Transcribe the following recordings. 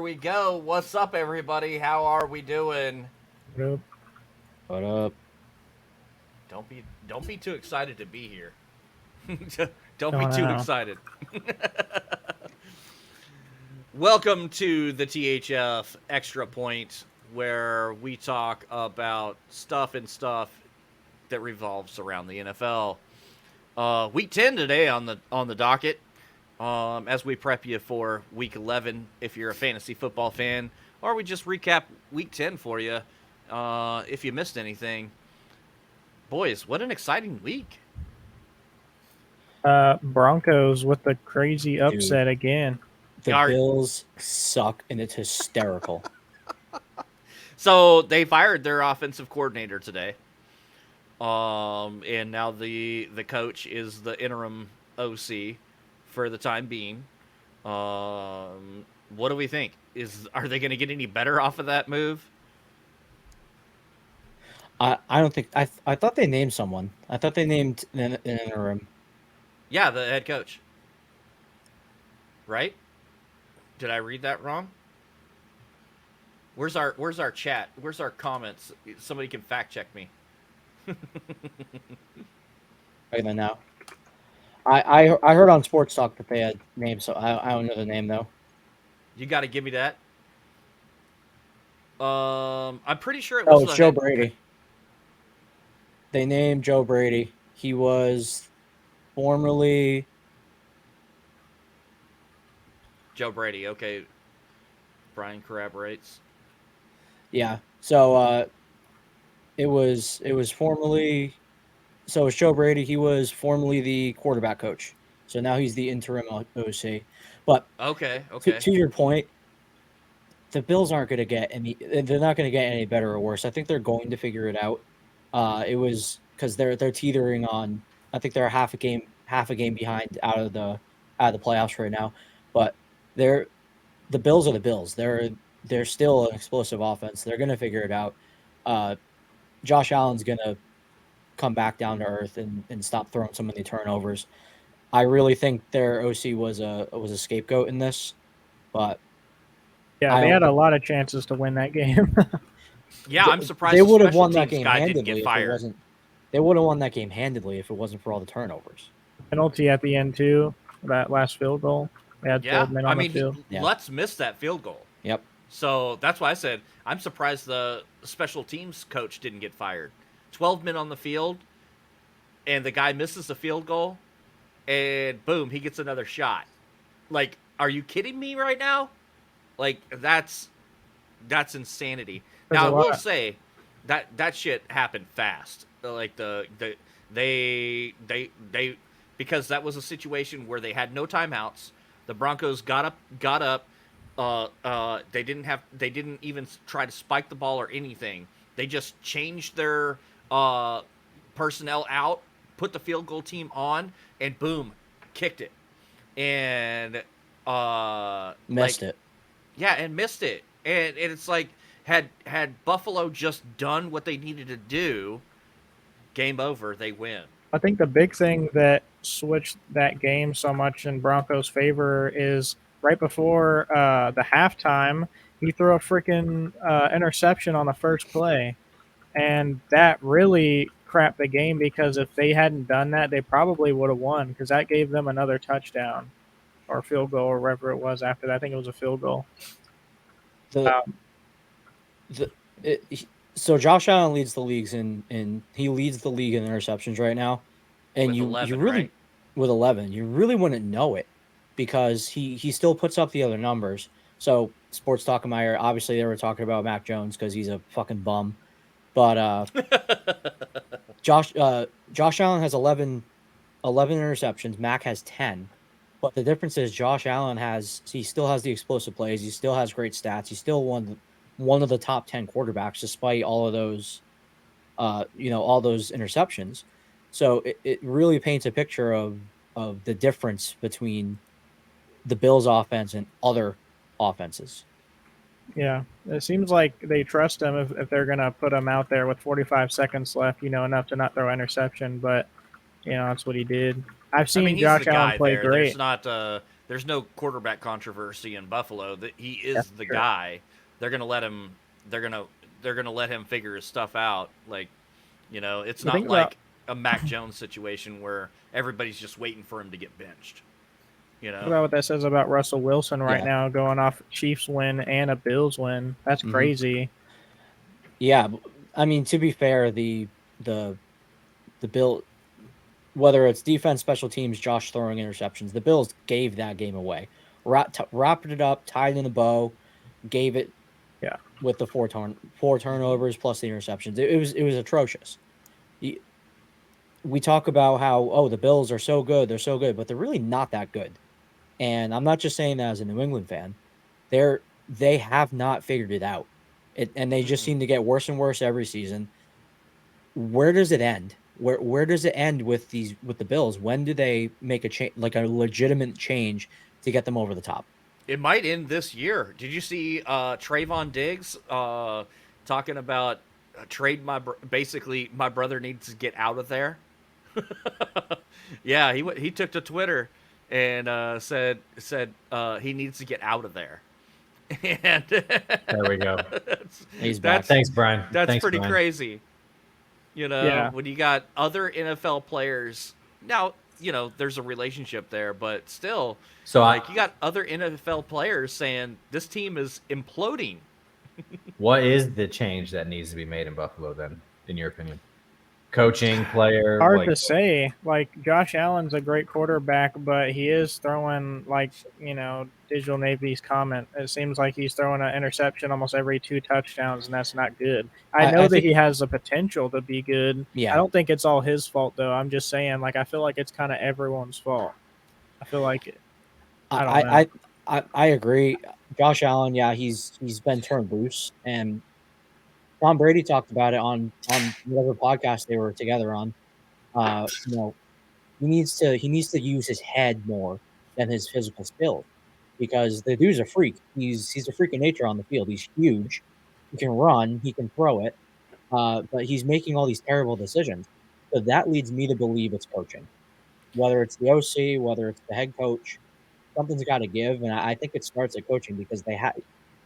we go. What's up, everybody? How are we doing? Yep. What up? Don't be too excited to be here. Don't Oh, be too no. excited. Welcome to the THF Extra Point, where we talk about stuff that revolves around the NFL. Week 10 today on the docket. As we prep you for Week 11, if you're a fantasy football fan, or we just recap Week 10 for you, if you missed anything. Boys, what an exciting week! Broncos with the crazy upset again. The Are- Bills suck, and it's hysterical. So they fired their offensive coordinator today, and now the coach is the interim OC for the time being. What do we think? Are they going to get any better off of that move? I don't think I thought they named someone. I thought they named an interim. Yeah, the head coach. Right? Did I read that wrong? Where's our chat? Where's our comments? Somebody can fact check me. Right now. I heard on Sports Talk that they had names, so I don't know the name though. You got to give me that. I'm pretty sure it Oh, was it's the Joe head- Brady. They named Joe Brady. He was formerly Joe Brady. Okay. Brian corroborates. yeah. So it was formerly so it's Joe Brady. He was formerly the quarterback coach. So now he's the interim OC. But Okay. to your point, the Bills aren't going to get any. They're not going to get any better or worse. I think they're going to figure it out. It was because they're teetering on. I think they're half a game behind out of the playoffs right now. But the Bills are the Bills. They're still an explosive offense. They're going to figure it out. Josh Allen's going to come back down to earth and stop throwing so many turnovers. I really think their OC was a scapegoat in this, but Yeah, they had a lot of chances to win that game. Yeah, I'm surprised they the would have special won that teams game guy didn't handedly get if it fired. wasn't. They would have won that game handedly if it wasn't for all the turnovers. Penalty at the end too. That last field goal. They had 12 men on the field. Let's miss that field goal. Yep. So that's why I said I'm surprised the special teams coach didn't get fired. 12 men on the field, and the guy misses the field goal, and boom, he gets another shot. Like, are you kidding me right now? Like, that's insanity. There's Now I a will lot. say that shit happened fast. Like they because that was a situation where they had no timeouts. The Broncos got up. They didn't even try to spike the ball or anything. They just changed their personnel out, put the field goal team on, and boom, kicked it. And Missed it. Yeah, and missed it. And it's like had Buffalo just done what they needed to do, game over, they win. I think the big thing that switched that game so much in Broncos' favor is right before the halftime, he threw a freaking interception on the first play. And that really crapped the game because if they hadn't done that, they probably would have won because that gave them another touchdown or field goal or whatever it was after that. I think it was a field goal. So Josh Allen leads the leagues in he leads the league in interceptions right now, and With you 11, really right? with 11 you really wouldn't know it because he still puts up the other numbers. So Sports Talk and Meyer, obviously they were talking about Mac Jones because he's a fucking bum, but Josh Allen has 11 interceptions. Mac has 10. But the difference is Josh Allen he still has the explosive plays. He still has great stats. He's still one of the top 10 quarterbacks despite all of those, all those interceptions. So it really paints a picture of the difference between the Bills offense and other offenses. Yeah, it seems like they trust him if they're going to put him out there with 45 seconds left, enough to not throw interception. But, that's what he did. I've seen he's Josh the Allen guy play there. great. there's no quarterback controversy in Buffalo. That he is That's the true. guy. They're gonna let him. They're gonna let him figure his stuff out. Like, it's The not thing about like a Mac Jones situation where everybody's just waiting for him to get benched. You Think know. about what that says about Russell Wilson right Yeah. now, going off Chiefs win and a Bills win. That's Mhm. crazy. Yeah, I mean, to be fair, the Bill, whether it's defense, special teams, Josh throwing interceptions, the Bills gave that game away. Wrapped it up, tied in a bow, gave it Yeah. with the four turnovers plus the interceptions. It was atrocious. We talk about how the Bills are so good, but they're really not that good. And I'm not just saying that as a New England fan. They have not figured it out. And they just Mm-mm. seem to get worse and worse every season. Where does it end? Where does it end with the Bills? When do they make a change, like a legitimate change to get them over the top? It might end this year. Did you see Trayvon Diggs talking about basically my brother needs to get out of there? Yeah, he took to Twitter and said he needs to get out of there. And There we go. He's back. Thanks, Brian. That's Thanks, pretty Brian. crazy. Yeah. When you got other NFL players now, there's a relationship there, but still, So you got other NFL players saying this team is imploding. what is the change that needs to be made in Buffalo then, in your opinion? Coaching, player, Hard like to say. Like Josh Allen's a great quarterback, but he is throwing Digital Navy's comment. It seems like he's throwing an interception almost every 2 touchdowns, and that's not good. I know I that think, he has the potential to be good. yeah, I don't think it's all his fault though. I'm just saying, I feel like it's kind of everyone's fault. I feel like I don't know. I agree. Josh Allen, yeah, he's been turned loose, and Tom Brady talked about it on whatever podcast they were together on. He needs to use his head more than his physical skill, because the dude's a freak. He's a freak of nature on the field. He's huge. He can run. He can throw it. But he's making all these terrible decisions. So that leads me to believe it's coaching, whether it's the OC, whether it's the head coach. Something's got to give, and I think it starts at coaching, because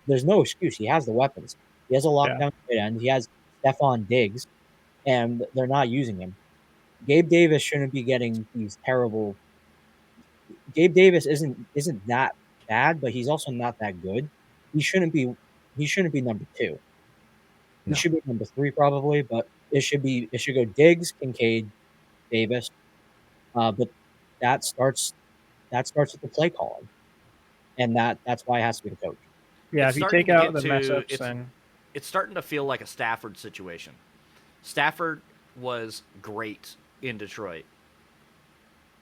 there's no excuse. He has the weapons. He has a Yeah. lockdown tight end. He has Stephon Diggs, and they're not using him. Gabe Davis shouldn't be getting these terrible. Gabe Davis isn't that bad, but he's also not that good. He shouldn't be number two. He No. should be number three probably, but it should go Diggs, Kincaid, Davis. But that starts with the play calling, and that's why it has to be the coach. Yeah, It's if you starting take to out get the mess to ups, then it's starting to feel like a Stafford situation. Stafford was great in Detroit.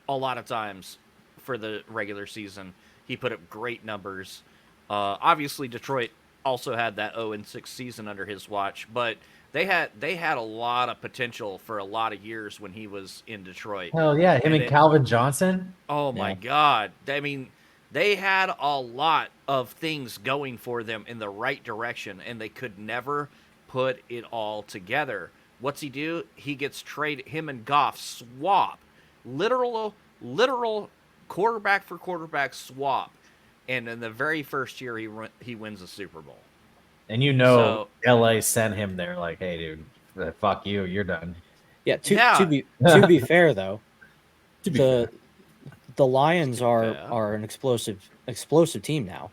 A lot of times for the regular season, he put up great numbers. Obviously, Detroit also had that 0-6 season under his watch, but they had a lot of potential for a lot of years when he was in Detroit. hell yeah, him and Calvin Johnson. Oh my Yeah. God! I mean, they had a lot of things going for them in the right direction, and they could never put it all together. What's he do? He gets traded. Him and Goff swap, literal quarterback for quarterback swap, and in the very first year he wins the Super Bowl. And LA sent him there like, hey, dude, fuck you, you're done. Yeah. Yeah. To be fair though, To be the Lions To be fair. are an explosive team now.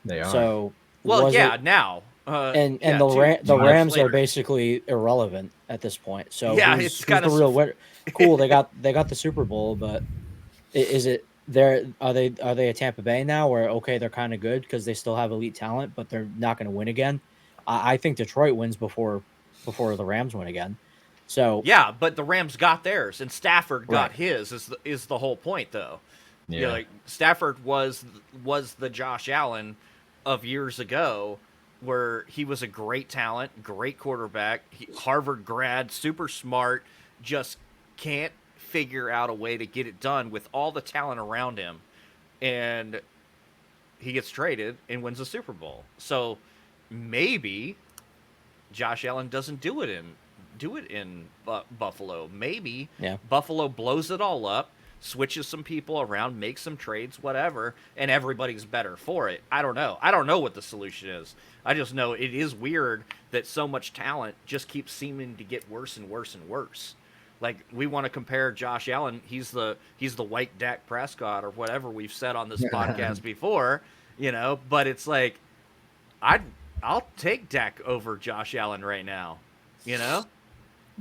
They are. So Well, yeah, it, now. and yeah, the two Rams years are later. basically irrelevant at this point. So Yeah, who's it's the kinda real winner? Cool, they got the Super Bowl, but is it are they at Tampa Bay now, where okay, they're kind of good because they still have elite talent, but they're not going to win again? I think Detroit wins before the Rams win again. So Yeah, but the Rams got theirs, and Stafford got Right. his. Is the whole point, though? Yeah. Like Stafford was the Josh Allen of years ago, where he was a great talent, great quarterback, Harvard grad, super smart, just can't figure out a way to get it done with all the talent around him, and he gets traded and wins the Super Bowl. So maybe Josh Allen doesn't do it in Buffalo. Maybe Yeah. Buffalo blows it all up. switches some people around, makes some trades, whatever, and everybody's better for it. I don't know. I don't know what the solution is. I just know it is weird that so much talent just keeps seeming to get worse and worse and worse. Like, we want to compare Josh Allen. He's the white Dak Prescott or whatever we've said on this podcast before, but it's like, I'll take Dak over Josh Allen right now, Yeah.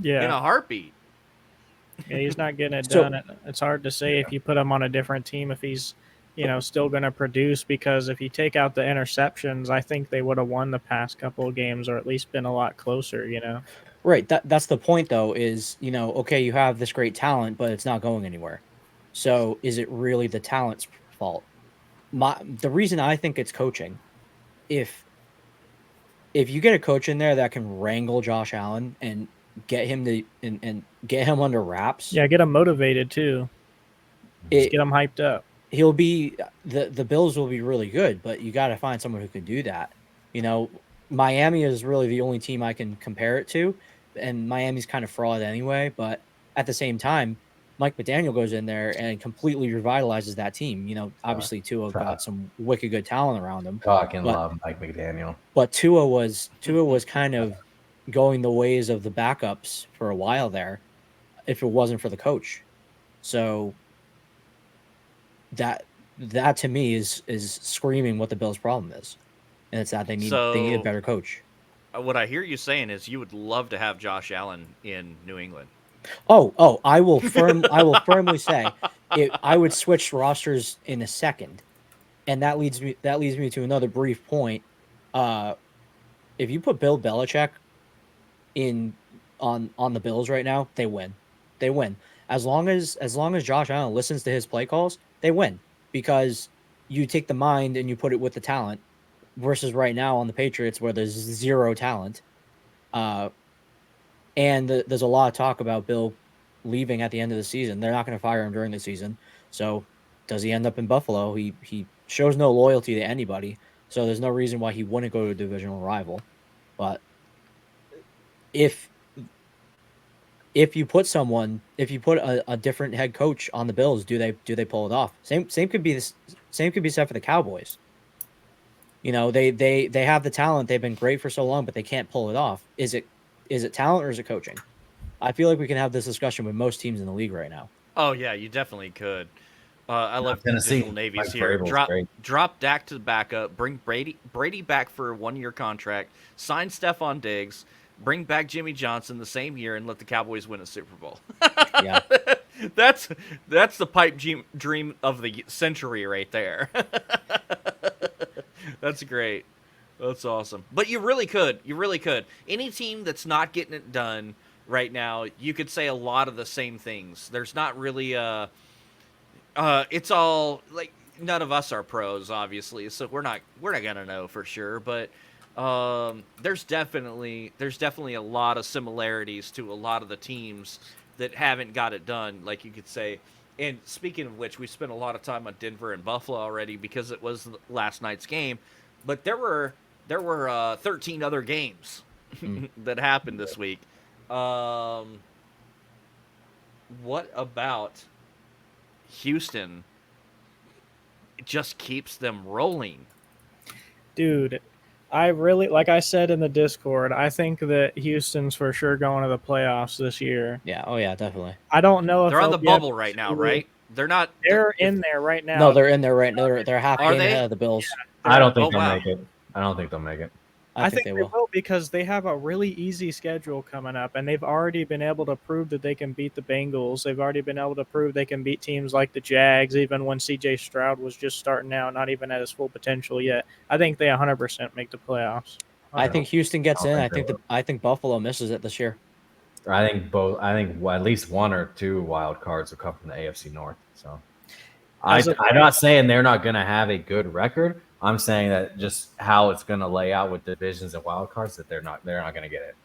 in a heartbeat. Yeah, he's not getting it done. It's hard to say if you put him on a different team if he's, still going to produce, because if you take out the interceptions, I think they would have won the past couple of games, or at least been a lot closer, Right. That's the point, though, is, okay, you have this great talent, but it's not going anywhere. So is it really the talent's fault? The reason I think it's coaching, if you get a coach in there that can wrangle Josh Allen and get him and get him under wraps. Yeah, get him motivated too. Just get him hyped up. He'll be the Bills will be really good, but you got to find someone who can do that. Miami is really the only team I can compare it to, and Miami's kind of fraud anyway. But at the same time, Mike McDaniel goes in there and completely revitalizes that team. Obviously Tua got some wicked good talent around him. Love Mike McDaniel. But Tua was kind of going the ways of the backups for a while there, if it wasn't for the coach. So that to me is screaming what the Bills' problem is, and it's that they need a better coach. What I hear you saying is you would love to have Josh Allen in New England. Oh, I will firmly say I would switch rosters in a second, and that leads me to another brief point. If you put Bill Belichick on the Bills right now, they win. They win. As long as Josh Allen listens to his play calls, they win, because you take the mind and you put it with the talent, versus right now on the Patriots where there's zero talent. And there's a lot of talk about Bill leaving at the end of the season. They're not going to fire him during the season. So does he end up in Buffalo? He shows no loyalty to anybody. So there's no reason why he wouldn't go to a divisional rival. But if you put a different head coach on the Bills, do they pull it off? Same could be said for the Cowboys. They have the talent. They've been great for so long, but they can't pull it off. Is it talent or is it coaching? I feel like we can have this discussion with most teams in the league right now. Oh yeah, you definitely could. I love Tennessee. Divisional Navies here. Drop Dak to the backup. Bring Brady back for a 1-year contract. Sign Stephon Diggs. Bring back Jimmy Johnson the same year and let the Cowboys win a Super Bowl. Yeah, that's the pipe dream of the century right there. That's great. That's awesome. But you really could. You really could. Any team that's not getting it done right now, you could say a lot of the same things. There's not really it's all like, none of us are pros, obviously, so we're not gonna know for sure. But there's definitely a lot of similarities to a lot of the teams that haven't got it done, like you could say. And speaking of which, we spent a lot of time on Denver and Buffalo already because it was last night's game. But there were 13 other games that happened this week. What about Houston? It just keeps them rolling. Dude, I really, like I said in the Discord, I think that Houston's for sure going to the playoffs this year. Yeah. Oh yeah, definitely. I don't know if they're on the bubble right now, right? They're not. They're in there right now. No, they're in there right now. They're half game ahead of the Bills. Yeah, I don't think they'll make it. I don't think they'll make it. I think they will, because they have a really easy schedule coming up, and they've already been able to prove that they can beat the Bengals. They've already been able to prove they can beat teams like the Jags, even when C.J. Stroud was just starting out, not even at his full potential yet. I think they 100% make the playoffs. I think Houston gets in. I think Buffalo misses it this year. I think at least one or two wild cards will come from the AFC North. So I'm not saying they're not going to have a good record. I'm saying that just how it's going to lay out with divisions and wild cards, that they're not going to get it.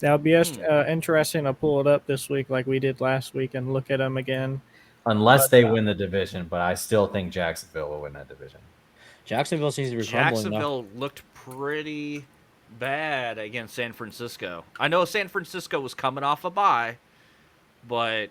That'll be interesting to pull it up this week like we did last week and look at them again. Unless they win the division, but I still think Jacksonville will win that division. Jacksonville seems to be crumbling. Jacksonville looked pretty bad against San Francisco. I know San Francisco was coming off a bye, but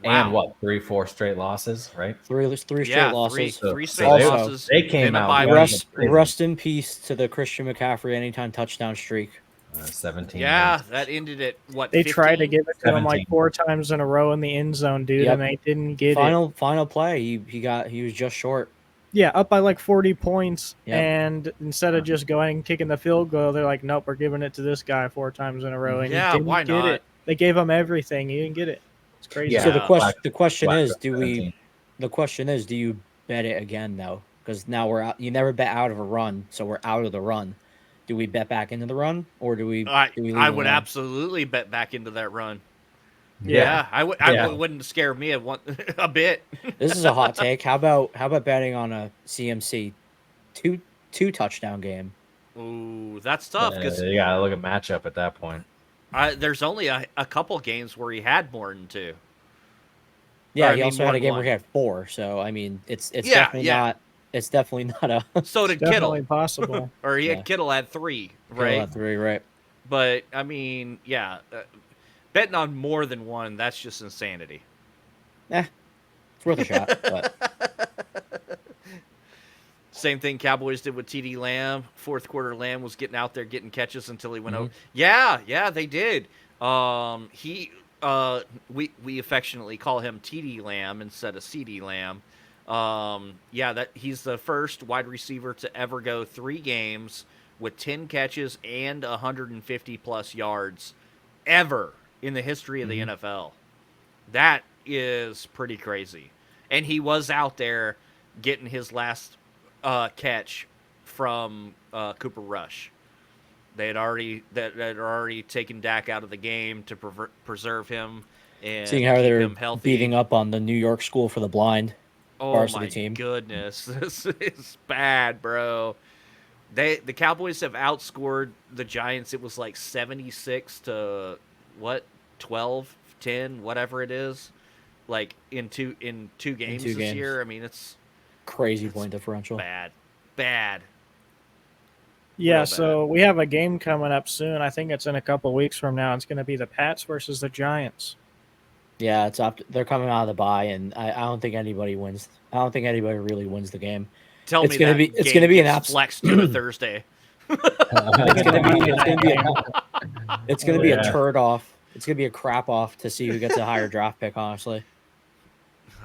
And what, 3-4 straight losses, right? Three straight Yeah, losses. three straight Also, losses. They came then a out bye winning week. Rest in peace to the Christian McCaffrey anytime touchdown streak. 17 Yeah, wins. that ended at what? They 15? tried to give it to him like 17. 4 times in a row in the end zone, dude, Yep. and they didn't get it. Final play, he was just short. Yeah, up by like 40 points, Yep. and instead of just going and kicking the field goal, they're like, nope, we're giving it to this guy 4 times in a row, and Yeah, he didn't why get not? it. They gave him everything. He didn't get it. It's crazy. Yeah. So Yeah. the question Black is, Ops do 17. you bet it again though? Because now we're out. You never bet out of a run, so we're out of the run. Do we bet back into the run, or do we? I leave I it would alone? absolutely bet back into that run. Yeah. I would. Yeah. Wouldn't scare me a bit. This is a hot take. How about betting on a CMC two touchdown game? Ooh, that's tough because You gotta look at matchup at that point. there's only a couple games where he had more than 2. Yeah, I he mean, also more had a than game one. where he had 4. So I mean, it's Yeah, definitely yeah. not. It's definitely not a. So did Definitely Kittle, possible. or he Yeah. had Kittle had 3, right? At 3, right? But I mean, yeah, betting on more than one, that's just insanity. It's worth a shot. But Same thing Cowboys did with TD Lamb. Fourth quarter, Lamb was getting out there, getting catches until he went over. Yeah, they did. We affectionately call him TD Lamb instead of CD Lamb. That he's the first wide receiver to ever go 3 games with 10 catches and 150 plus yards ever in the history of the NFL. That is pretty crazy. And he was out there getting his last catch from Cooper Rush. They had already taken Dak out of the game to preserve him and seeing how keep they're him healthy. beating up on the New York School for the Blind varsity my team. goodness, this is bad, bro. The Cowboys have outscored the Giants. It was like 76 to 12, 10, whatever it is. Like in two games this games. year. I mean, it's Crazy point differential. bad. Yeah, Real so we have a game coming up soon. I think it's in a couple weeks from now. It's going to be the Pats versus the Giants. Yeah, it's up. They're coming out of the bye, and I don't think anybody wins. I don't think anybody really wins the game. Tell It's me gonna that be- it's game gonna be an gets abs- flexed to a Thursday. It's gonna be a yeah. turd off. It's gonna be a crap off to see who gets a higher draft pick. Honestly,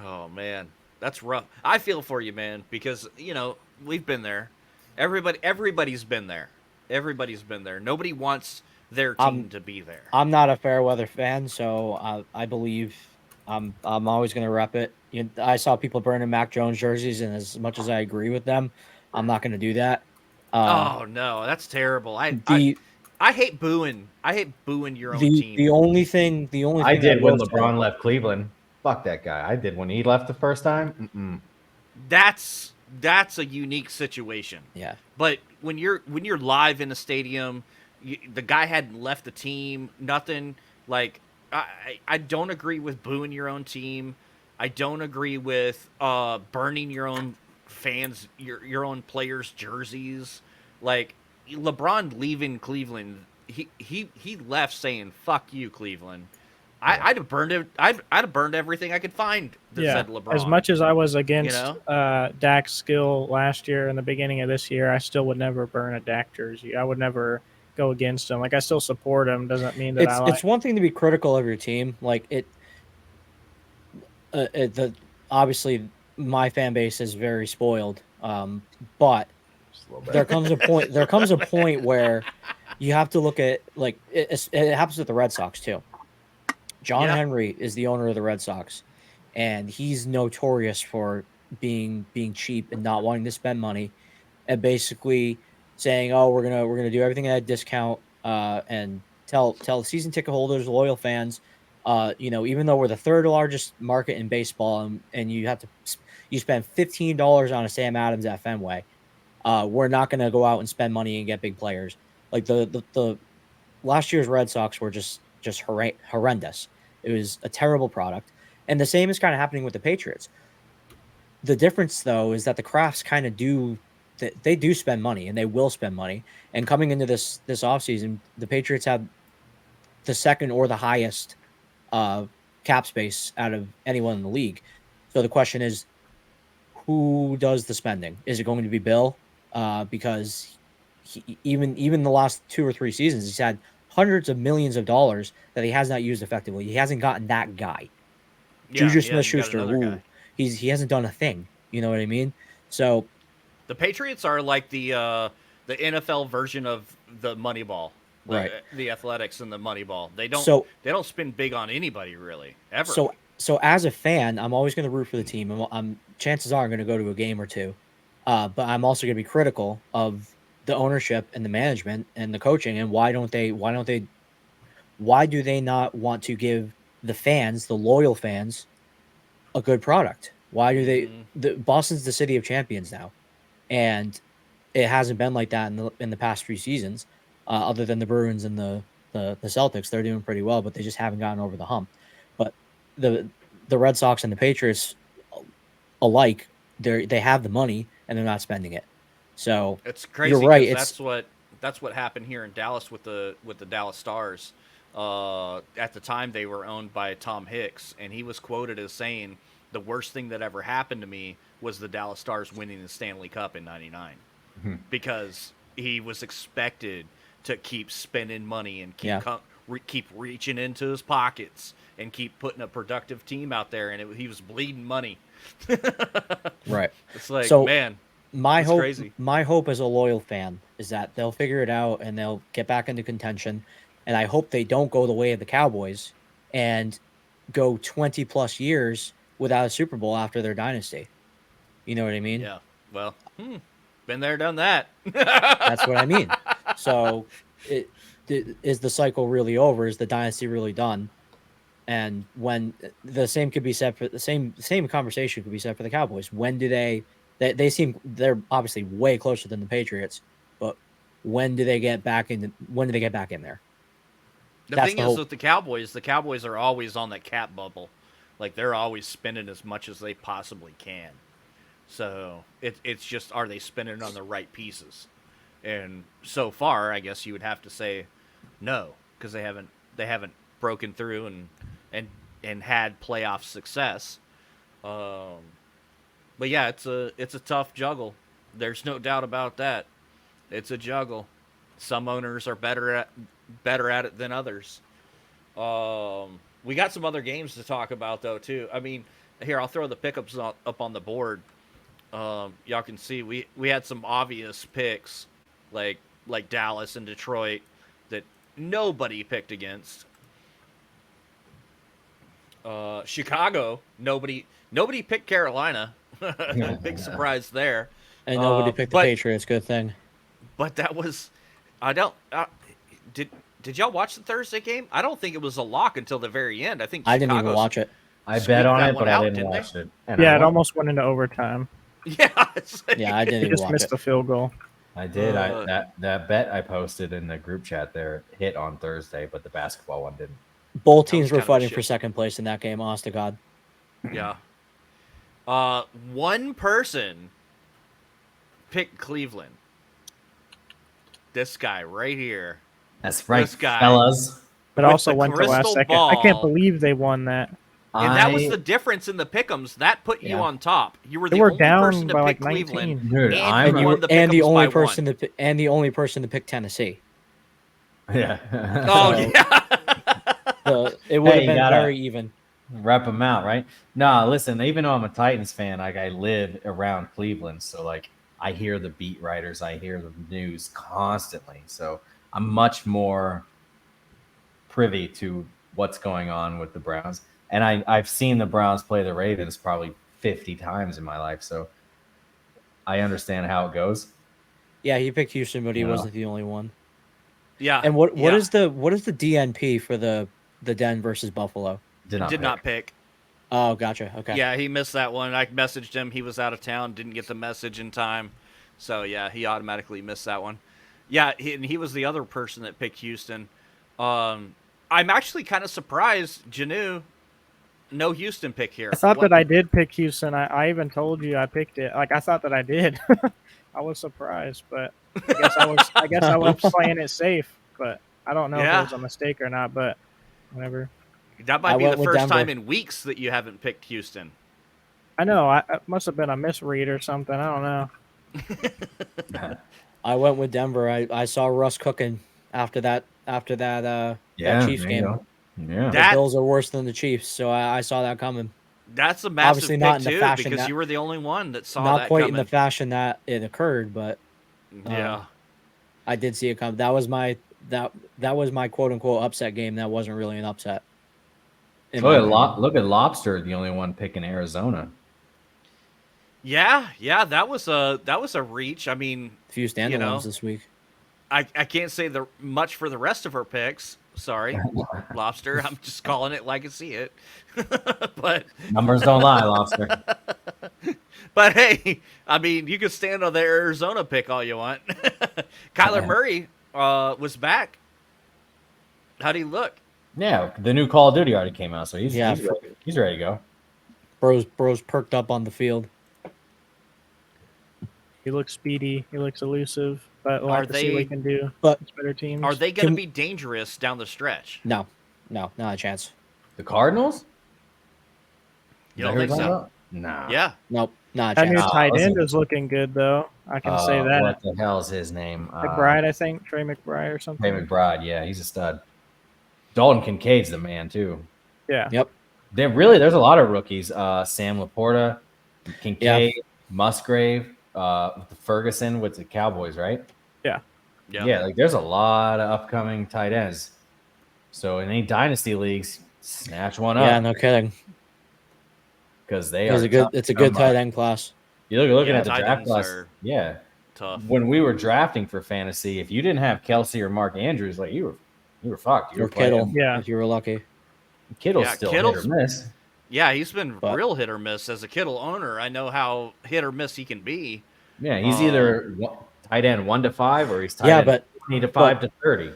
Oh man, that's rough. I feel for you, man, because we've been there. Everybody's been there. Everybody's been there. Nobody wants their team to be there. I'm not a fair weather fan, so I believe I'm always gonna rep it. I saw people burning Mac Jones jerseys, and as much as I agree with them, I'm not gonna do that. Oh no, that's terrible. I hate booing. I hate booing your own team. The only thing I did when will say- LeBron left Cleveland. Fuck that guy. I did when he left the first time. That's a unique situation. Yeah, But when you're live in a stadium, the guy hadn't left the team, nothing. Like I don't agree with booing your own team. I don't agree with burning your own fans, your own players' jerseys. Like LeBron leaving Cleveland, he left saying "fuck you, Cleveland." I'd have burned it. I'd have burned everything I could find that said LeBron. As much as I was against You know? Dak's skill last year and the beginning of this year, I still would never burn a Dak jersey. I would never go against him. Like, I still support him. Doesn't mean that it's one thing to be critical of your team. Like obviously my fan base is very spoiled, but there comes a point. There comes a point where you have to look at, like, it happens with the Red Sox too. John Henry is the owner of the Red Sox, and he's notorious for being cheap and not wanting to spend money, and basically saying, "Oh, we're gonna do everything at a discount," and tell season ticket holders, loyal fans, even though we're the third largest market in baseball, and you spend $15 on a Sam Adams at Fenway, we're not gonna go out and spend money and get big players. Like the last year's Red Sox were just horrendous. It was a terrible product, and the same is kind of happening with the Patriots. The difference, though, is that the Crafts kind of they do spend money, and they will spend money. And coming into this offseason, the Patriots have the second or the highest cap space out of anyone in the league. So the question is, who does the spending? Is it going to be Bill? Because even the last 2 or 3 seasons, he's had hundreds of millions of dollars that he has not used effectively. He hasn't gotten that guy. Yeah, Juju he hasn't got Smith-Schuster, another guy. he hasn't done a thing. You know what I mean? So The Patriots are like the NFL version of the Moneyball, Right. The Athletics and the Moneyball. They don't spin big on anybody really ever. So as a fan, I'm always going to root for the team. Chances are I'm going to go to a game or two, but I'm also going to be critical of the ownership and the management and the coaching. And why do they not want to give the fans, the loyal fans, a good product? Why do they? Boston's the city of champions now, and it hasn't been like that in the past 3 seasons. Other than the Bruins and the Celtics, they're doing pretty well, but they just haven't gotten over the hump. But the Red Sox and the Patriots alike, they have the money and they're not spending it. So it's crazy. You're right. That's what happened here in Dallas with the Dallas Stars. At the time, they were owned by Tom Hicks, and he was quoted as saying, "The worst thing that ever happened to me was the Dallas Stars winning the Stanley Cup in '99," because he was expected to keep spending money and keep reaching into his pockets and keep putting a productive team out there, and he was bleeding money. Right. It's like, So, man, my hope, crazy. my hope as a loyal fan is that they'll figure it out and they'll get back into contention. And I hope they don't go the way of the Cowboys and go 20 plus years without a Super Bowl after their dynasty. You know what I mean? Yeah. Well, been there, done that. That's what I mean. So, is the cycle really over? Is the dynasty really done? And when the same could be said for the same conversation could be said for the Cowboys. When do they they're obviously way closer than the Patriots, but when do they get back in there? The thing is with the Cowboys are always on that cap bubble. Like, they're always spending as much as they possibly can. So it's just, are they spending on the right pieces? And so far, I guess you would have to say no, because they haven't broken through and had playoff success. But yeah, it's a tough juggle. There's no doubt about that. It's a juggle. Some owners are better at it than others. We got some other games to talk about though too. I mean, here, I'll throw the pickups up on the board. Y'all can see we had some obvious picks like Dallas and Detroit that nobody picked against. Chicago, nobody picked Carolina. Big surprise there. And nobody picked the Patriots. Good thing. But that was, did y'all watch the Thursday game? I don't think it was a lock until the very end. I think I didn't even watch it. I bet on it, but I didn't watch it. Yeah, it almost went into overtime. Yeah, yeah, I didn't even just watch missed it. the field goal. I did. That bet I posted in the group chat there hit on Thursday, but the basketball one didn't. Both teams were fighting for second place in that game, honest to God. Yeah. One person picked Cleveland. This guy right here. That's right, This guy. fellas. But also went to last crystal second. ball. I can't believe they won that. And that was the difference in the pick'ems. That put you on top. You were the only down person to by pick like 19. Cleveland. Dude, and you won the and the pick'ems only by person one. and the only person to pick Tennessee. Yeah. Oh, So, yeah. It would have you been gotta very even. Rep them out, right? No, listen, even though I'm a Titans fan, like, I live around Cleveland, so like I hear the beat writers, I hear the news constantly. So I'm much more privy to what's going on with the Browns. And I've seen the Browns play the Ravens probably 50 times in my life, so I understand how it goes. Yeah, he picked Houston, but he wasn't the only one. Yeah. And what is the DNP for the Den versus Buffalo? Did not pick. Oh, gotcha. Okay. Yeah, he missed that one. I messaged him. He was out of town, didn't get the message in time. So, yeah, he automatically missed that one. Yeah, he was the other person that picked Houston. I'm actually kind of surprised, Janu, no Houston pick here. I thought that I did pick Houston. I even told you I picked it. Like, I thought that I did. I was surprised, but I guess I was playing it safe. But I don't know if it was a mistake or not. But whatever. That I might be went the with first Denver. time in weeks that you haven't picked Houston. I know. It must have been a misread or something. I don't know. I went with Denver. I saw Russ cooking after that that Chiefs there you game. go. Yeah. The Bills are worse than the Chiefs, so I saw that coming. That's a massive Obviously pick not in the too, fashion because that- you were the only one that saw Not that quite coming. in the fashion that it occurred, but Yeah. I did see it come. That was my quote unquote upset game. That wasn't really an upset. in my opinion. Look at Lobster, the only one picking Arizona. Yeah, that was a reach. I mean, A few standalones this week. I can't say much for the rest of her picks. Sorry, Lobster. I'm just calling it like I see it. But Numbers don't lie, Lobster. But hey, I mean, you can stand on the Arizona pick all you want. Kyler Murray was back. How'd he look? Yeah, the new Call of Duty already came out, so he's ready to go. Bro's perked up on the field. He looks speedy. He looks elusive. But we'll have to see what he can do. But it's better teams. Are they going to be dangerous down the stretch? No, not a chance. The Cardinals? You don't think so? Nah. Yeah. Nope, not a That chance. new tight end is looking good, though. I can say that. What the hell is his name? McBride, I think. Trey McBride or something. Trey McBride, yeah, he's a stud. Dalton Kincaid's the man, too. Yeah. Yep. There's a lot of rookies. Sam Laporta, Kincaid, Musgrave, Ferguson with the Cowboys, right? Yeah, like there's a lot of upcoming tight ends. So in any dynasty leagues, snatch one up. Yeah, no kidding. Because they It's are a good tight end class. You're looking at the tight draft ends class. are Yeah. tough. When we were drafting for fantasy, if you didn't have Kelsey or Mark Andrews, like you were fucked. You Or were playing- Kittle, Yeah. if you were lucky. Kittle's Yeah, still Kittle's- hit or miss. Yeah, he's been But- real hit or miss. As a Kittle owner, I know how hit or miss he can be. Yeah, he's either tight end 1 to 5 or he's tight end but 20 to 5 to 30.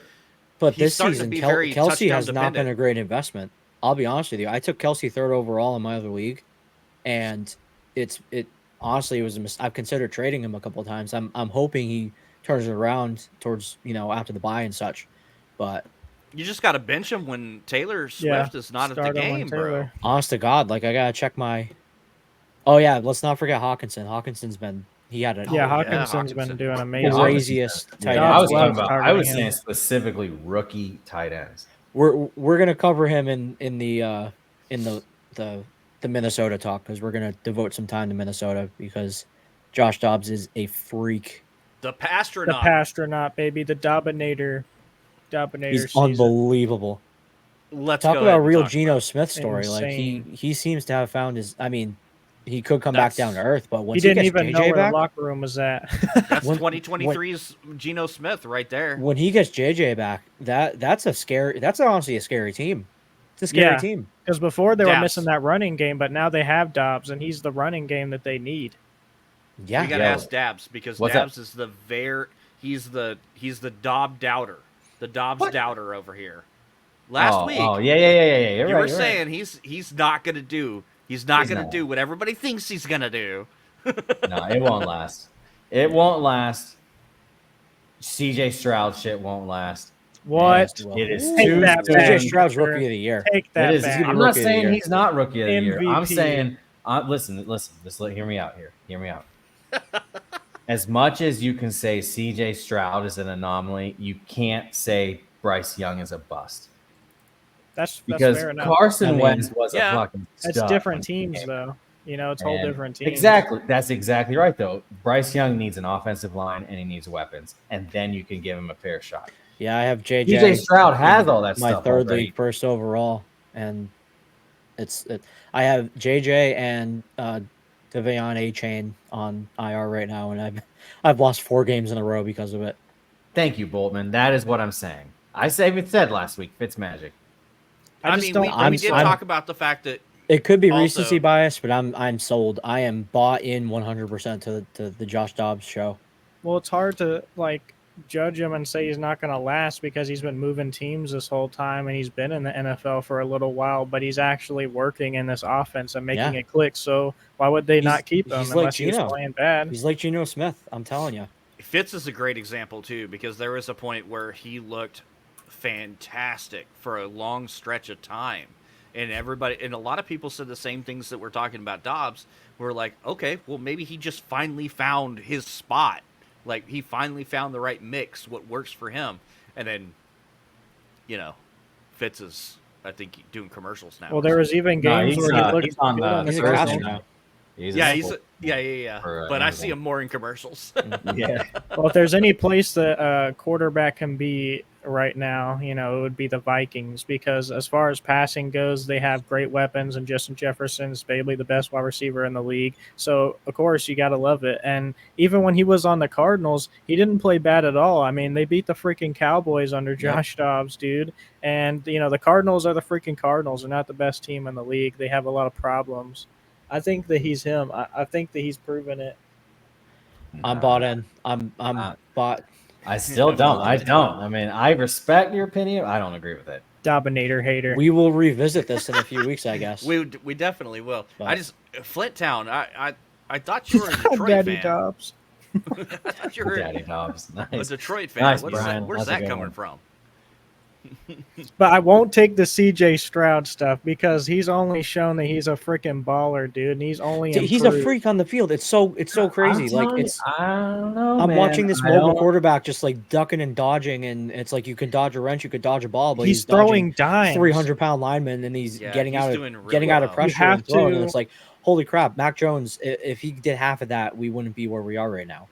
But He's this starting to season, be very Kelsey touchdown has not been dependent. a great investment. I'll be honest with you. I took Kelsey third overall in my other league, and it honestly was I've considered trading him a couple of times. I'm hoping he turns it around towards after the bye and such, but You just got to bench him when Taylor Swift is not at the Start him when game, bro. Taylor. honest to God, like I gotta check my. Oh yeah, let's not forget Hawkinson. Hawkinson's been he had a Yeah, Oh, Hawkinson's Hawkinson. been doing amazing. craziest tight Yeah, I end. was talking about. I targeting was him. saying specifically rookie tight ends. We're gonna cover him in the Minnesota talk because we're gonna devote some time to Minnesota because Josh Dobbs is a freak. The The Passtronaut. Passtronaut, baby. The Dominator. He's season. unbelievable. Let's Talk go about ahead a and real talk Geno about Smith story. Like Insane. he seems to have found his. I mean, he could come back down to earth, but He once he, didn't gets even know JJ where back, the locker room was at. That's when- 2023's Geno Smith right there. when he gets JJ back, that's honestly a scary team. It's a scary Yeah. team. Because before they were Dobbs. missing that running game, but now they have Dobbs, and he's the running game that they need. Yeah, We got to Yo. ask Dabs because What's Dabs is he's the Dobb doubter. The Dobbs doubter over here. Last week, yeah. You're you right, were you're saying he's not going to do not. do what everybody thinks he's going to do. right. No, it won't last. It won't last. CJ Stroud shit won't last. What? Yes, well. It is Take too that soon. back. JJ Stroud's rookie of the year. Take that It is. back. I'm Rookie not of the saying year. he's not rookie of the year. I'm MVP. saying, listen. Just hear me out here. Hear me out. As much as you can say CJ Stroud is an anomaly, you can't say Bryce Young is a bust. That's Because fair enough. Carson I mean, Wentz was yeah. a fucking That's stud different when he teams, came. though. It's whole And different teams. Exactly. That's exactly right, though. Bryce Young needs an offensive line and he needs weapons, and then you can give him a fair shot. Yeah, I have JJ. CJ Stroud has all that my stuff. third already. league first overall, and I have JJ and De'Veon A Chain on IR right now, and I've lost 4 games in a row because of it. Thank you, Boltman. That is what I'm saying. I even said last week, Fitzmagic. I just don't. We did talk about the fact that It could be Also- recency bias, but I'm sold. I am bought in 100% to the Josh Dobbs show. Well, it's hard to judge him and say he's not going to last because he's been moving teams this whole time and he's been in the NFL for a little while, but he's actually working in this offense and making Yeah. it click. So why would they not He's- keep him he's like unless he was Geno. playing bad? He's like Geno Smith. I'm telling you. Fitz is a great example too, because there was a point where he looked fantastic for a long stretch of time. And everybody, and a lot of people said the same things that we're talking about Dobbs. We're like, okay, well, maybe he just finally found his spot. Like, he finally found the right mix, what works for him. And then, Fitz is, I think, doing commercials now. Well, there was even games where he looked he's on good the on the He's a commercials. catcher now. Yeah. for, But I everything. see him more in commercials. Yeah. Well, if there's any place that a quarterback can be right now, it would be the Vikings, because as far as passing goes, they have great weapons, and Justin Jefferson's probably the best wide receiver in the league. So, of course, you got to love it. And even when he was on the Cardinals, he didn't play bad at all. I mean, they beat the freaking Cowboys under Josh Dobbs, dude. And, the Cardinals are the freaking Cardinals. They're not the best team in the league. They have a lot of problems. I think that he's him. I think that he's proven it. I'm bought in. I'm bought. I still don't. I don't. I mean, I respect your opinion. I don't agree with it. Dominator hater. We will revisit this in a few weeks, I guess. we definitely will. But- Flint Town, I thought you were a Detroit Daddy fan. Dobbs. I thought you were Daddy Dobbs. a Nice. Detroit fan. Nice, Where's Brian. where's That's a that good coming one. from? But I won't take the CJ Stroud stuff, because he's only shown that he's a freaking baller, dude. And he's only He's a improved. freak on the field. It's so crazy. Like I don't know. I'm man. watching this I mobile don't- quarterback just like ducking and dodging, and it's like you can dodge a wrench, you could dodge a ball, but He's throwing dimes. 300-pound lineman, and he's Yeah, getting he's out doing of really well. pressure You have and throwing, to- and it's like, holy crap, Mac Jones. If he did half of that, we wouldn't be where we are right now.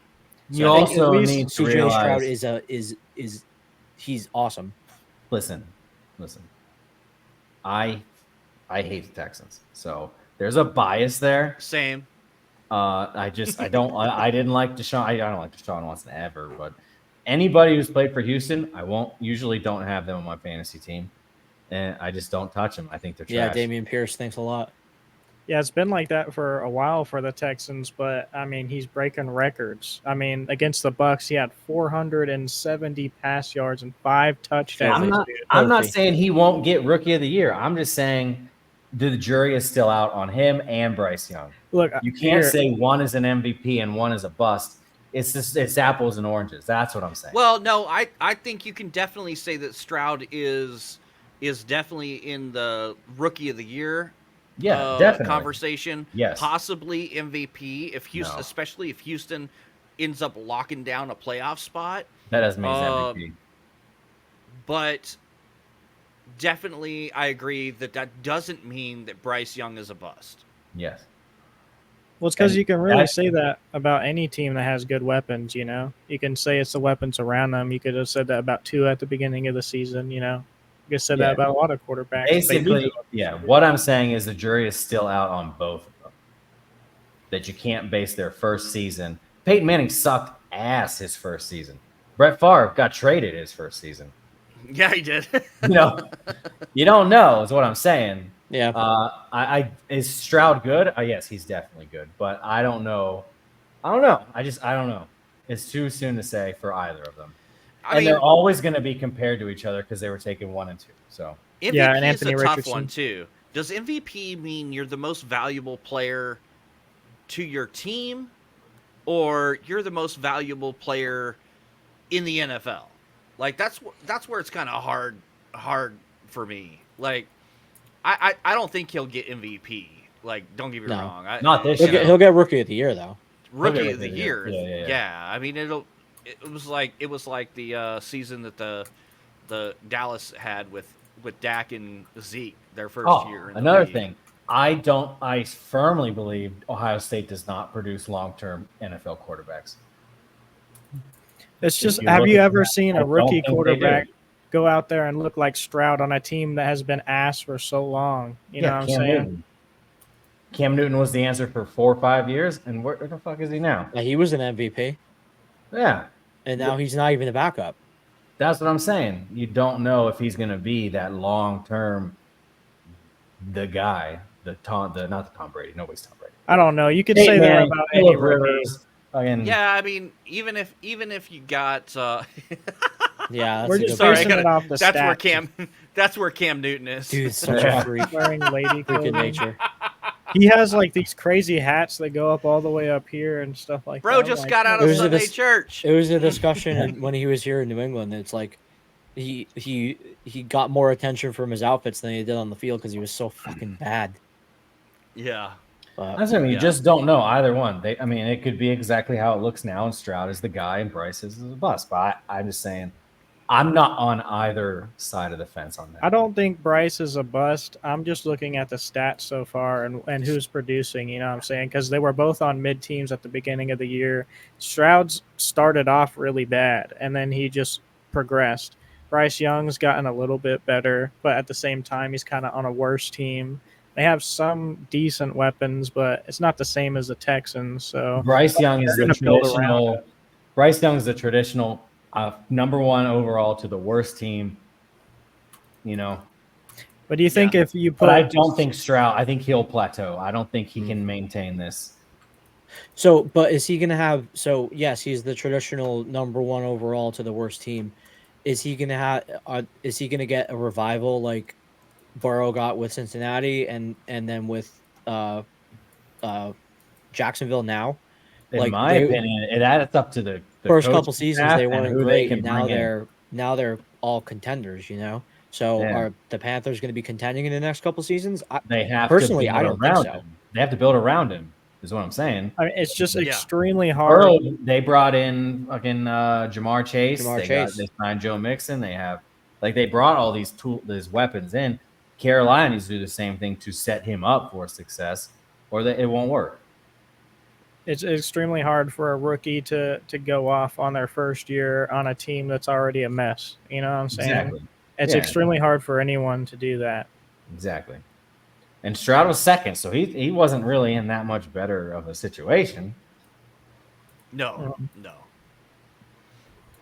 You So I think also at least need to CJ Stroud realize. is he's awesome. Listen. I hate the Texans, so there's a bias there. Same. I didn't like Deshaun. I don't like Deshaun Watson ever, but anybody who's played for Houston, I usually don't have them on my fantasy team, and I just don't touch them. I think they're trash. Yeah, Damian Pierce, thanks a lot. Yeah, it's been like that for a while for the Texans, but I mean, he's breaking records. I mean, against the Bucks, he had 470 pass yards and 5 touchdowns. I'm not Filthy. saying he won't get Rookie of the Year. I'm just saying the jury is still out on him and Bryce Young. Look, You can't say one is an MVP and one is a bust. It's apples and oranges. That's what I'm saying. Well, no, I think you can definitely say that Stroud is definitely in the Rookie of the Year definitely. conversation. Yes. Possibly MVP if Houston, No. especially if Houston ends up locking down a playoff spot. That doesn't mean he's MVP. But definitely, I agree that doesn't mean that Bryce Young is a bust. Yes. Well, it's because And you can really that's- say that about any team that has good weapons, You can say it's the weapons around them. You could have said that about Tua at the beginning of the season, You could have said Yeah. that about a lot of quarterbacks. Basically, what I'm saying is the jury is still out on both of them. That you can't base their first season. Peyton Manning sucked ass his first season. Brett Favre got traded his first season. Yeah, he did. You don't know is what I'm saying. Yeah. Is Stroud good? Yes, he's definitely good, but I don't know. I don't know. It's too soon to say for either of them. They're always going to be compared to each other because they were taking 1 and 2. So MVP Yeah, and is Anthony a tough Richardson. one too. Does MVP mean you're the most valuable player to your team, or you're the most valuable player in the NFL? Like that's where it's kind of hard for me. Like I don't think he'll get MVP. Like don't get me No. wrong. not this He'll year. he'll get Rookie of the Year though. Rookie of the year. Yeah. I mean it was like the season that the Dallas had with Dak and Zeke their first year. In the Another league. thing. I firmly believe Ohio State does not produce long-term NFL quarterbacks. It's just, you have look you at ever that, seen I a don't rookie think they do. quarterback go out there and look like Stroud on a team that has been ass for so long? You know what I'm Cam saying? Newton. Cam Newton was the answer for 4 or 5 years, and where the fuck is he now? Yeah, he was an MVP, Yeah, and now he's not even the backup. that's what I'm saying. You don't know if he's going to be that long-term, the guy, not the Tom Brady. Nobody's Tom Brady. I don't know. You could Peyton say that Manning, about any Phillip rookie. Rivers. Fucking, Yeah, I mean, even if you got Yeah, that's We're a just good Sorry, I basing gotta- it off the that's where stats. that's where Cam Newton is. dude, such Yeah. a freak, Wearing lady freak clothing. in nature. He has like these crazy hats that go up all the way up here and stuff like Bro that. just Like, got out It of was a Sunday dis- church. It was a discussion when he was here in New England. It's like he he got more attention from his outfits than he did on the field because he was so fucking bad. Yeah. But That's what I mean. You Yeah. just don't know either one. I mean, it could be exactly how it looks now, and Stroud is the guy, and Bryce is the bust. But I'm just saying, I'm not on either side of the fence on that. I don't think Bryce is a bust. I'm just looking at the stats so far and who's producing, you know what I'm saying? Because they were both on mid teams at the beginning of the year. Stroud's started off really bad, and then he just progressed. Bryce Young's gotten a little bit better, but at the same time, he's kind of on a worse team. They have some decent weapons, but it's not the same as the Texans. So Bryce Young is they're the gonna build around traditional. it. Bryce Young is the traditional number one overall to the worst team. You know, But do you think if you put, but I don't think Stroud. I think he'll plateau. I don't think he can maintain this. so, but is he going to have? So, yes, he's the traditional number one overall to the worst team. Is he going to have? Is he going to get a revival like Burrow got with Cincinnati and then with Jacksonville now? In Like, my opinion, it adds up to the first coaching couple seasons staff they and weren't who great. they can Now bring in. they're all contenders. You know. So Yeah. are the Panthers going to be contending in the next couple seasons? They have Personally, to I build don't think around so. him. They have to build around him. Is what I'm saying. I mean, it's just Yeah. extremely hard. Burrow, they brought in fucking Jamar Chase. They signed Joe Mixon. They brought all these weapons in. Carolina needs to do the same thing to set him up for success, or it won't work. It's extremely hard for a rookie to go off on their first year on a team that's already a mess. You know what I'm saying? Exactly. It's Yeah. extremely hard for anyone to do that. Exactly. And Stroud was second, so he wasn't really in that much better of a situation. No.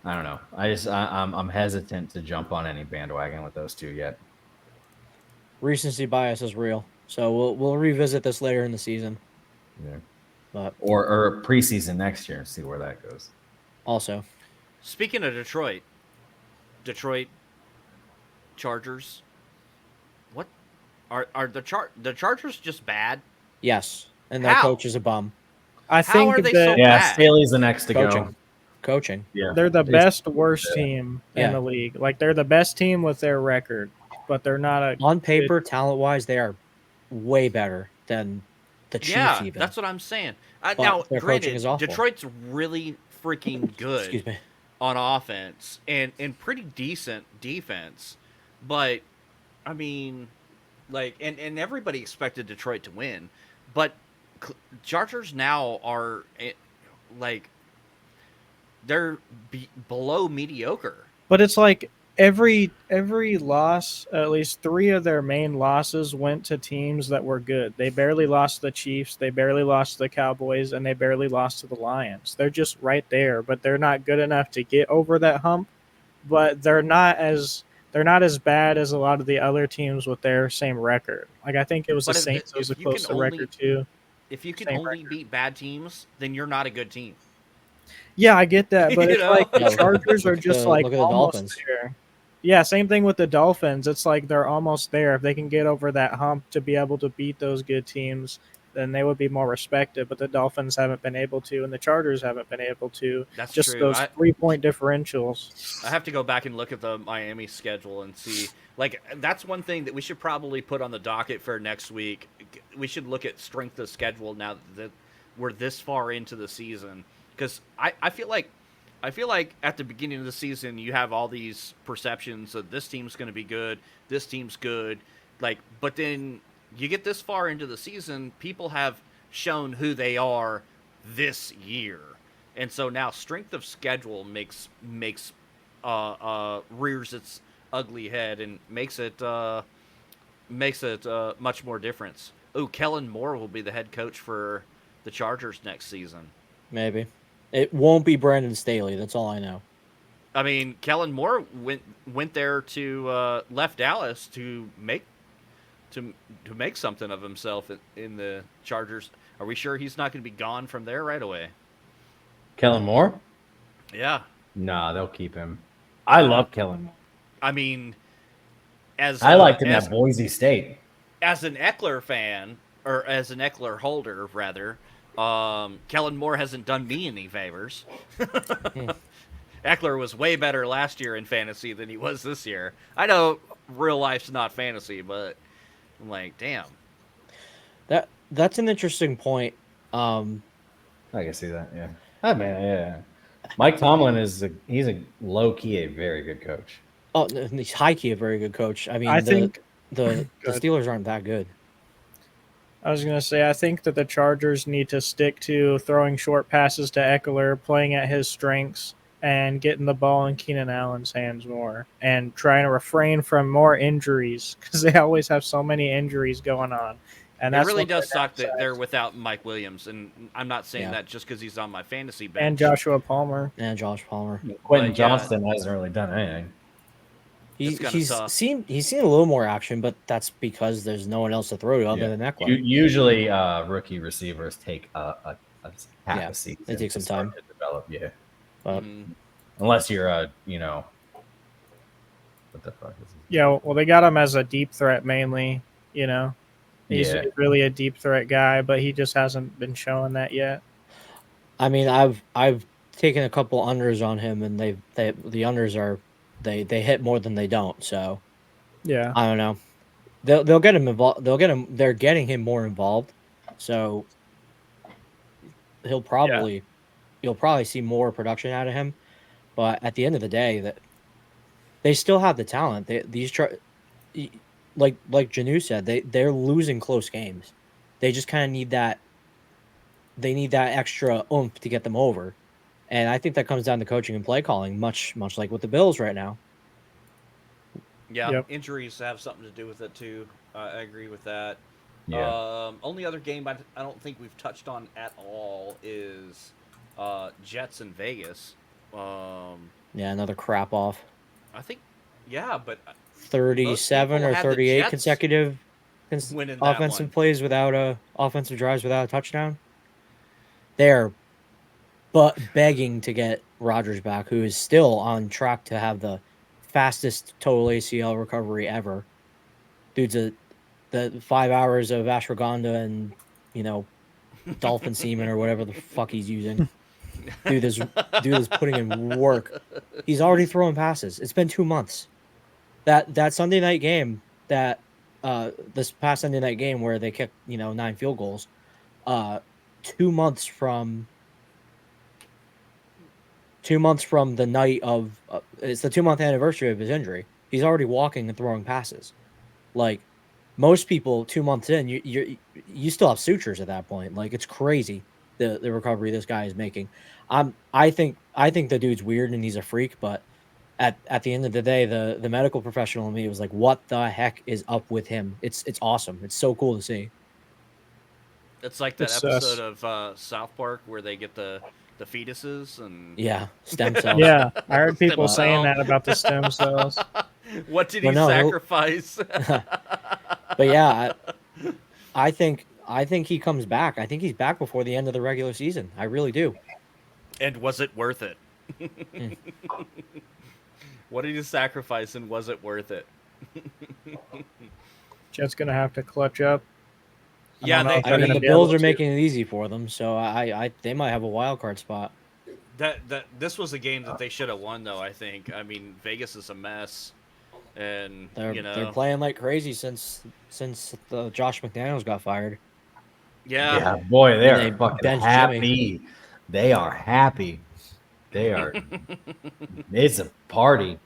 I don't know. I'm hesitant to jump on any bandwagon with those two yet. Recency bias is real, so we'll revisit this later in the season. Yeah. But or preseason next year and see where that goes. Also, speaking of Detroit Chargers, what are the Chargers just bad? yes, and their How? coach is a bum. I How think are they that so Yeah, bad? Staley's the next to go. Coaching. Yeah, they're the It's- best worst team in Yeah. the league. Like they're the best team with their record, but they're not a On paper, talent-wise, they are way better than the Chiefs. Yeah, even that's what I'm saying. But Now, their coaching granted, is awful. Detroit's really freaking good Excuse me. on offense and pretty decent defense, but I mean, like, and everybody expected Detroit to win, but Chargers now are like they're below mediocre. But it's like every loss, at least 3 of their main losses went to teams that were good. They barely lost to the Chiefs, they barely lost to the Cowboys, and they barely lost to the Lions. They're just right there, but they're not good enough to get over that hump. But they're not as bad as a lot of the other teams with their same record. Like I think it was But the if- Saints was a if you can closer only- record too. If you can Same only beat bad teams, then you're not a good team. Yeah, I get that, but You it's know? like the Yeah, Chargers are look at just the- like look at the almost Dolphins. there. Yeah, same thing with the Dolphins. It's like they're almost there. If they can get over that hump to be able to beat those good teams, then they would be more respected. But the Dolphins haven't been able to, and the Chargers haven't been able to. That's just true. those 3-point differentials. I have to go back and look at the Miami schedule and see. Like, that's one thing that we should probably put on the docket for next week. We should look at strength of schedule now that we're this far into the season. Because I feel like at the beginning of the season, you have all these perceptions of this team's going to be good, this team's good. Like, but then you get this far into the season, people have shown who they are this year. And so now strength of schedule rears its ugly head and makes it much more difference. Oh, Kellen Moore will be the head coach for the Chargers next season. Maybe it won't be Brandon Staley. That's all I know. I mean, Kellen Moore went there to left Dallas to make something of himself in the Chargers. Are we sure he's not going to be gone from there right away? Kellen Moore? Yeah. Nah, they'll keep him. I love Kellen Moore. I mean, I liked him at Boise State. As an Eckler fan, or as an Eckler holder, rather, Kellen Moore hasn't done me any favors. Eckler was way better last year in fantasy than he was this year. I know real life's not fantasy, but I'm like, damn. That's an interesting point. I can see that. Yeah. I mean, yeah. Mike Tomlin he's a low key a very good coach. Oh, he's high key a very good coach. I mean, I think the Go ahead. Steelers aren't that good. I was going to say, I think that the Chargers need to stick to throwing short passes to Eckler, playing at his strengths, and getting the ball in Keenan Allen's hands more, and trying to refrain from more injuries because they always have so many injuries going on. And It that's really one of their does suck that downsides. they're without Mike Williams, and I'm not saying Yeah. that just because he's on my fantasy bench. And Joshua Palmer. And Josh Palmer. Quentin But, yeah. Johnston hasn't really done anything. It's kinda He's tough. seen a little more action, but that's because there's no one else to throw to other than Eckler. Usually, rookie receivers take a half Yeah, a season. it takes to some time. start to develop. Yeah, But unless you're what the fuck is it? Yeah, well, they got him as a deep threat mainly. He's Yeah. really a deep threat guy, but he just hasn't been showing that yet. I mean, I've taken a couple unders on him, and the unders are they hit more than they don't. So Yeah, I don't know. They'll get him involved. They're getting him more involved. So you'll probably see more production out of him. But at the end of the day, that they still have the talent. Like Janu said, they're losing close games. They just kind of need that. They need that extra oomph to get them over, and I think that comes down to coaching and play calling, much like with the Bills right now. Yeah, Yep. injuries have something to do with it too. I agree with that. Yeah. Only other game I don't think we've touched on at all is Jets in Vegas. Yeah, another crap off. I think, yeah, but 37 or had the 38 Jets consecutive winning that offensive one. plays without offensive drives without a touchdown. They're begging to get Rodgers back, who is still on track to have the fastest total ACL recovery ever. Dude's the 5 hours of ashwagandha and dolphin semen or whatever the fuck he's using. Dude is putting in work. He's already throwing passes. It's been 2 months. That Sunday night game, this past Sunday night game where they kicked 9 field goals, 2 months from the night of it's the 2-month anniversary of his injury. He's already walking and throwing passes. Like most people, 2 months in, you still have sutures at that point. Like it's crazy the recovery this guy is making. I think the dude's weird and he's a freak, but at the end of the day, the medical professional in me was like, what the heck is up with him? It's awesome. It's so cool to see. It's like that It's episode of South Park where they get the fetuses and Yeah, stem cells. yeah. I heard people Stem saying cell. that about the stem cells. What did he But no, he'll- sacrifice? But yeah, I think he comes back. I think he's back before the end of the regular season. I really do. And was it worth it? Mm. What did he sacrifice, and was it worth it? Jets gonna have to clutch up. Yeah, don't know if I they're mean, gonna the be Bills able are to. making it easy for them, so they might have a wild card spot. This was a game that they should have won, though. I think. I mean, Vegas is a mess, and They're playing like crazy since Josh McDaniels got fired. yeah. Boy, they And are they fucking benched happy. They are happy. They are. It's a party.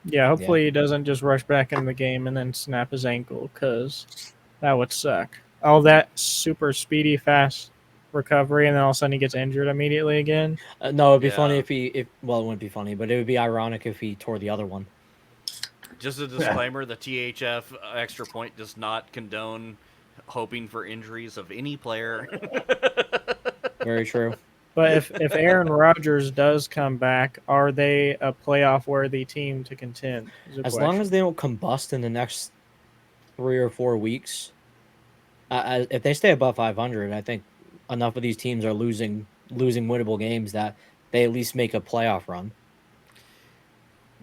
Yeah, hopefully he doesn't just rush back into the game and then snap his ankle, because that would suck. All that super speedy, fast recovery, and then all of a sudden he gets injured immediately again. No, it'd be funny Yeah. if well, it wouldn't be funny, but it would be ironic if he tore the other one. Just a disclaimer: the THF extra point does not condone hoping for injuries of any player. Very true. But if Aaron Rodgers does come back, are they a playoff-worthy team to contend? Is the As question. long as they don't combust in the next 3 or 4 weeks, if they stay above 500, I think enough of these teams are losing winnable games that they at least make a playoff run.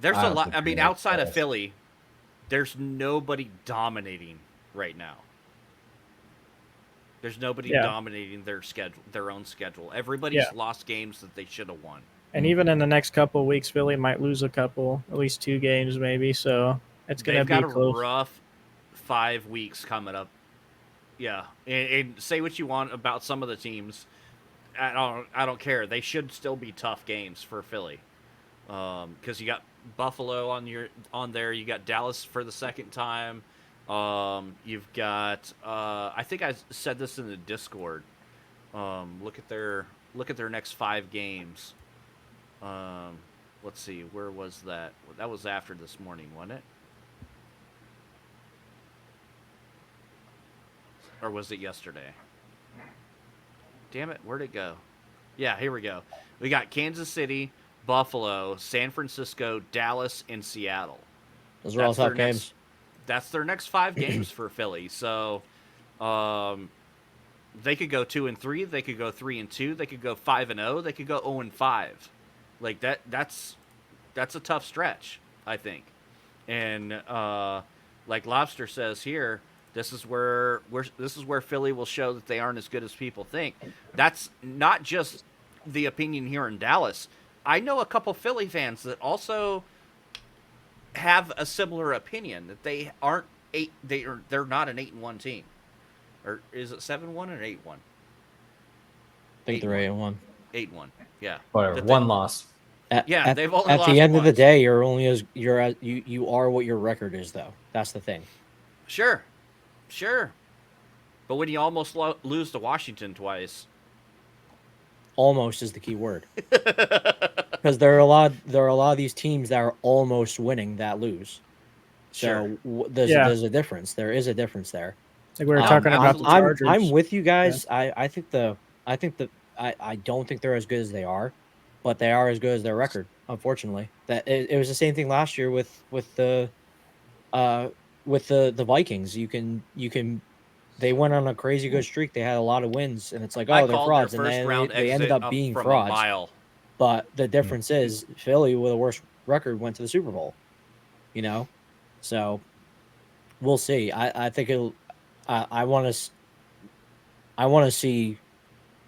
There's I a don't lot. think I they mean, make outside of playoffs. Philly, there's nobody dominating right now. There's nobody Yeah. dominating their own schedule. Everybody's Yeah. lost games that they should have won. And even in the next couple of weeks, Philly might lose a couple, at least 2 games maybe. So it's going to They've be got a close. rough 5 weeks coming up. Yeah, and say what you want about some of the teams. I don't care. They should still be tough games for Philly, because you got Buffalo on there. You got Dallas for the second time. You've got I think I said this in the Discord. Look at their next 5 games. Let's see, where was that? That was after this morning, wasn't it? Or was it yesterday? Damn it, where'd it go? Yeah, here we go. We got Kansas City, Buffalo, San Francisco, Dallas, and Seattle. Those are all tough games. That's their next 5 games for Philly. So, they could go 2-3. They could go 3-2. They could go 5-0. They could go 0-5. Like that's a tough stretch, I think. And like Lobster says here, this is where Philly will show that they aren't as good as people think. That's not just the opinion here in Dallas. I know a couple Philly fans that also have a similar opinion, that they aren't they're not an 8-1 team. Or is it 7-1 or 8-1? I think they're 8-1. 8-1. Yeah. Whatever. One loss. They've only at lost the end once. of the day, you're only as you are what your record is, though. That's the thing. Sure. But when you almost lose to Washington twice, almost is the key word. Because there are a lot of these teams that are almost winning that lose. So there's a difference. There is a difference there. Like we were talking about the Chargers. I'm with you guys. Yeah. I don't think they're as good as they are, but they are as good as their record. Unfortunately, that it was the same thing last year with the Vikings. They went on a crazy good streak. They had a lot of wins, and it's like, oh, they're frauds, and then they ended up being frauds. But the difference is Philly, with a worse record, went to the Super Bowl. So we'll see. I think it'll. I want to see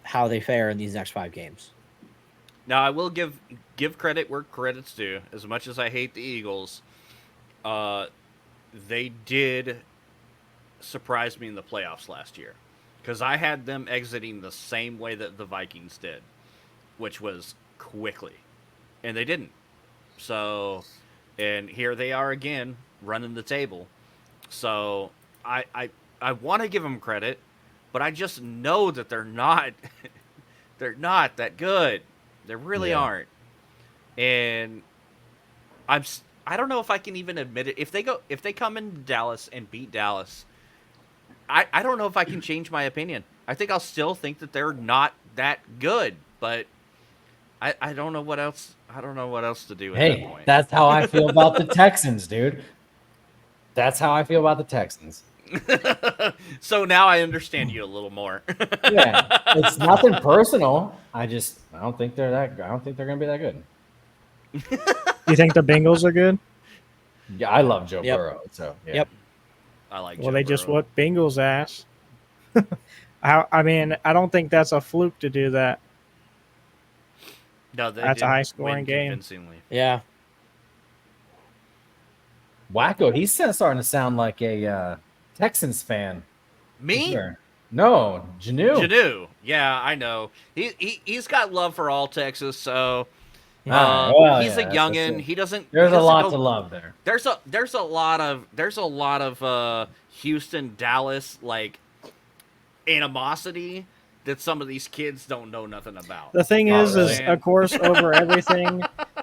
how they fare in these next 5 games. Now, I will give credit where credit's due. As much as I hate the Eagles, they did surprise me in the playoffs last year, because I had them exiting the same way that the Vikings did, which was quickly, and they didn't. So, and here they are again running the table. So I want to give them credit, but I just know that they're not that good. They really aren't. And I don't know if I can even admit it. If they come into Dallas and beat Dallas, I don't know if I can change my opinion. I think I'll still think that they're not that good, but I don't know what else. I don't know what else to do at that point. That's how I feel about the Texans, dude. That's how I feel about the Texans. So now I understand you a little more. Yeah, it's nothing personal. I don't think they're gonna be that good. You think the Bengals are good? Yeah, I love Joe Burrow. So yeah. Yep. I like. Well, Joe they Burrow. just whooped Bengals' ass. I mean, I don't think that's a fluke to do that. No, that's a high-scoring game. Convincingly. Yeah. Wakko, he's starting to sound like a Texans fan. Me? No, Janu. Yeah, I know. He's got love for all Texas, so he's a youngin. He doesn't. There's a lot to love there. There's a lot of Houston, Dallas like animosity that some of these kids don't know nothing about. The thing is of course, over everything,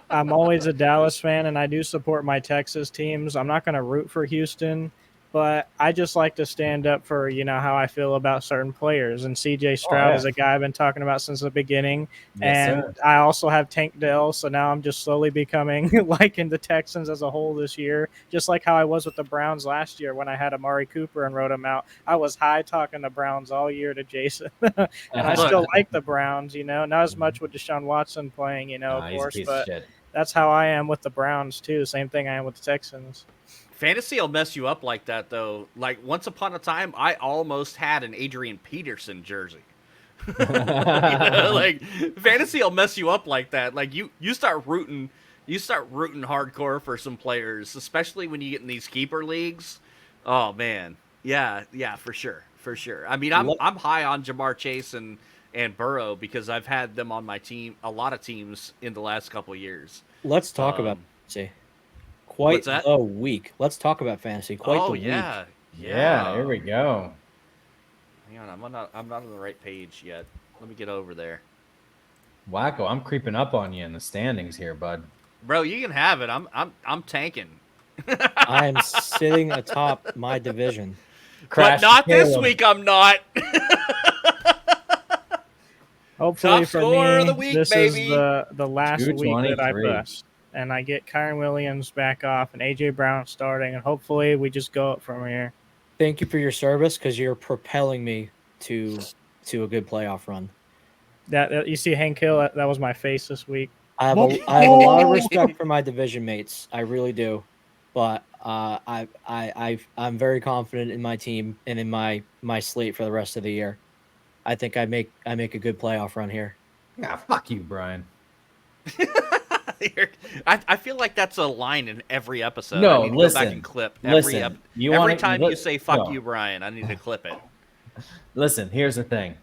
I'm always a Dallas fan, and I do support my Texas teams. I'm not going to root for Houston, but I just like to stand up for, how I feel about certain players. And CJ Stroud is a guy I've been talking about since the beginning. Yes, and sir. I also have Tank Dell, so now I'm just slowly becoming liking the Texans as a whole this year, just like how I was with the Browns last year when I had Amari Cooper and wrote him out. I was high talking the Browns all year to Jason. And I still like the Browns, not as much with Deshaun Watson playing, of course, but that's how I am with the Browns too. Same thing I am with the Texans. Fantasy will mess you up like that, though. Like, once upon a time, I almost had an Adrian Peterson jersey. Like fantasy will mess you up like that. Like you start rooting hardcore for some players, especially when you get in these keeper leagues. Oh man, yeah, for sure. I mean, I'm high on Jamar Chase and Burrow because I've had them on my team, a lot of teams in the last couple of years. Let's talk about fantasy. What's Quite that? the week. Let's talk about fantasy. Quite the week. Yeah, here we go. Hang on, I'm not on the right page yet. Let me get over there. Wacko, I'm creeping up on you in the standings here, bud. Bro, you can have it. I'm tanking. I am sitting atop my division. But not this week, I'm not. Hopefully Top for scorer me, of the week, this baby. is the last week that I 223. bust. And I get Kyron Williams back off and A.J. Brown starting. And hopefully we just go up from here. Thank you for your service because you're propelling me to a good playoff run. That you see Hank Hill, that was my face this week. I have a lot of respect for my division mates. I really do. But I'm very confident in my team and in my slate for the rest of the year. I think I make a good playoff run here. Ah, fuck you, Brian. I feel like that's a line in every episode. No, I need to listen. go back and clip Listen. every time you say "fuck you, Brian." I need to clip it. Listen, here's the thing.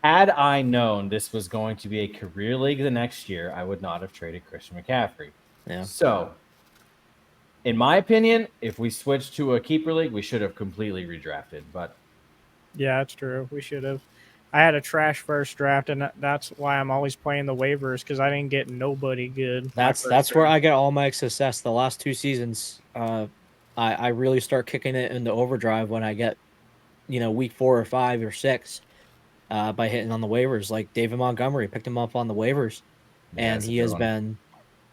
Had I known this was going to be a career league the next year, I would not have traded Christian McCaffrey. Yeah. So, in my opinion, if we switched to a keeper league, we should have completely redrafted. But Yeah, that's true. We should have. I had a trash first draft, and that's why I'm always playing the waivers because I didn't get nobody good. That's where I get all my success. The last 2 seasons, I really start kicking it into overdrive when I get, week 4 or 5 or 6, by hitting on the waivers. Like David Montgomery, picked him up on the waivers, and he's been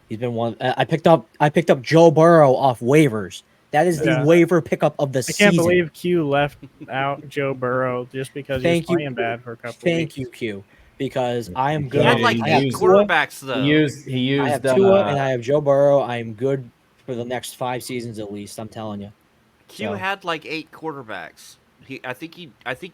one. I picked up Joe Burrow off waivers. That is the waiver pickup of the season. I can't believe Q left out Joe Burrow just because he was playing bad for a couple Thank weeks. you, Q, because I am good. He had like 8 quarterbacks though. He used. I have Tua and I have Joe Burrow. I am good for the next 5 seasons at least. I'm telling you. Q had like 8 quarterbacks. I think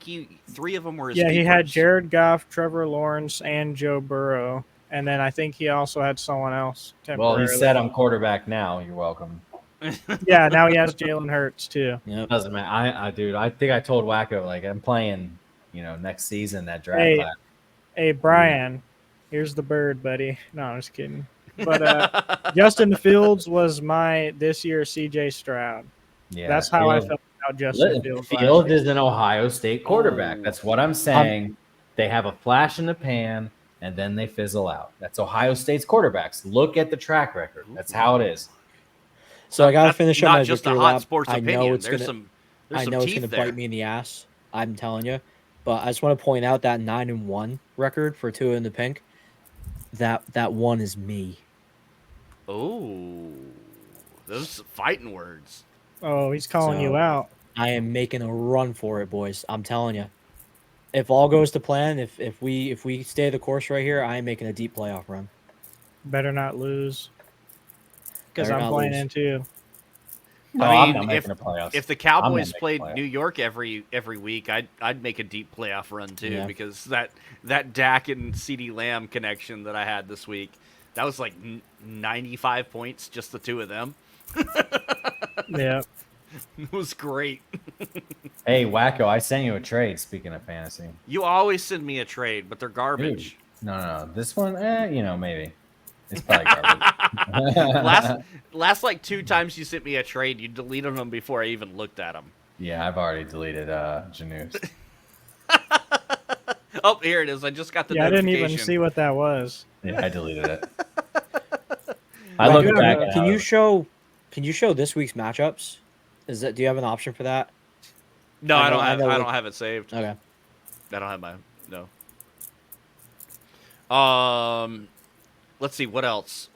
he 3 of them were his Yeah, keepers. he had Jared Goff, Trevor Lawrence, and Joe Burrow. And then I think he also had someone else temporarily. Well, he said I'm quarterback now. You're welcome. Yeah, now he has Jalen Hurts too. Yep. Doesn't matter. Dude, I think I told Wacko, like, I'm playing, next season, that draft class. Hey, Brian, here's the bird, buddy. No, I'm just kidding. But Justin Fields was my this year CJ Stroud. Yeah, that's how I felt about Justin Fields. Fields is an Ohio State quarterback. That's what I'm saying. They have a flash in the pan, and then they fizzle out. That's Ohio State's quarterbacks. Look at the track record. That's how it is. So I got to finish up my not just a victory hot lap. sports I opinion. know it's There's gonna, some I know it's teeth going to there. bite me in the ass. I'm telling you. But I just want to point out that 9-1 record for Tua in the pink. That one is me. Oh, those fighting words. Oh, he's calling you out. I am making a run for it, boys. I'm telling you. If all goes to plan, if we stay the course right here, I am making a deep playoff run. Better not lose. Because I'm playing in too. I mean, I'm not making a playoffs. if the Cowboys make played playoffs. New York every week, I'd make a deep playoff run too. Yeah. Because that Dak and CeeDee Lamb connection that I had this week, that was like 95 points, just the 2 of them. Yeah. It was great. Hey, Wacko, I sent you a trade, speaking of fantasy. You always send me a trade, but they're garbage. Dude, no. This one, maybe. It's probably garbage. last like 2 times you sent me a trade, you deleted them before I even looked at them. Yeah, I've already deleted Janus. Oh, here it is. I just got the I didn't notification. even see what that was. Yeah, I deleted it. I looked back at Can you show this week's matchups? Do you have an option for that? No, I don't have it saved. Okay. I don't have my no. Let's see what else.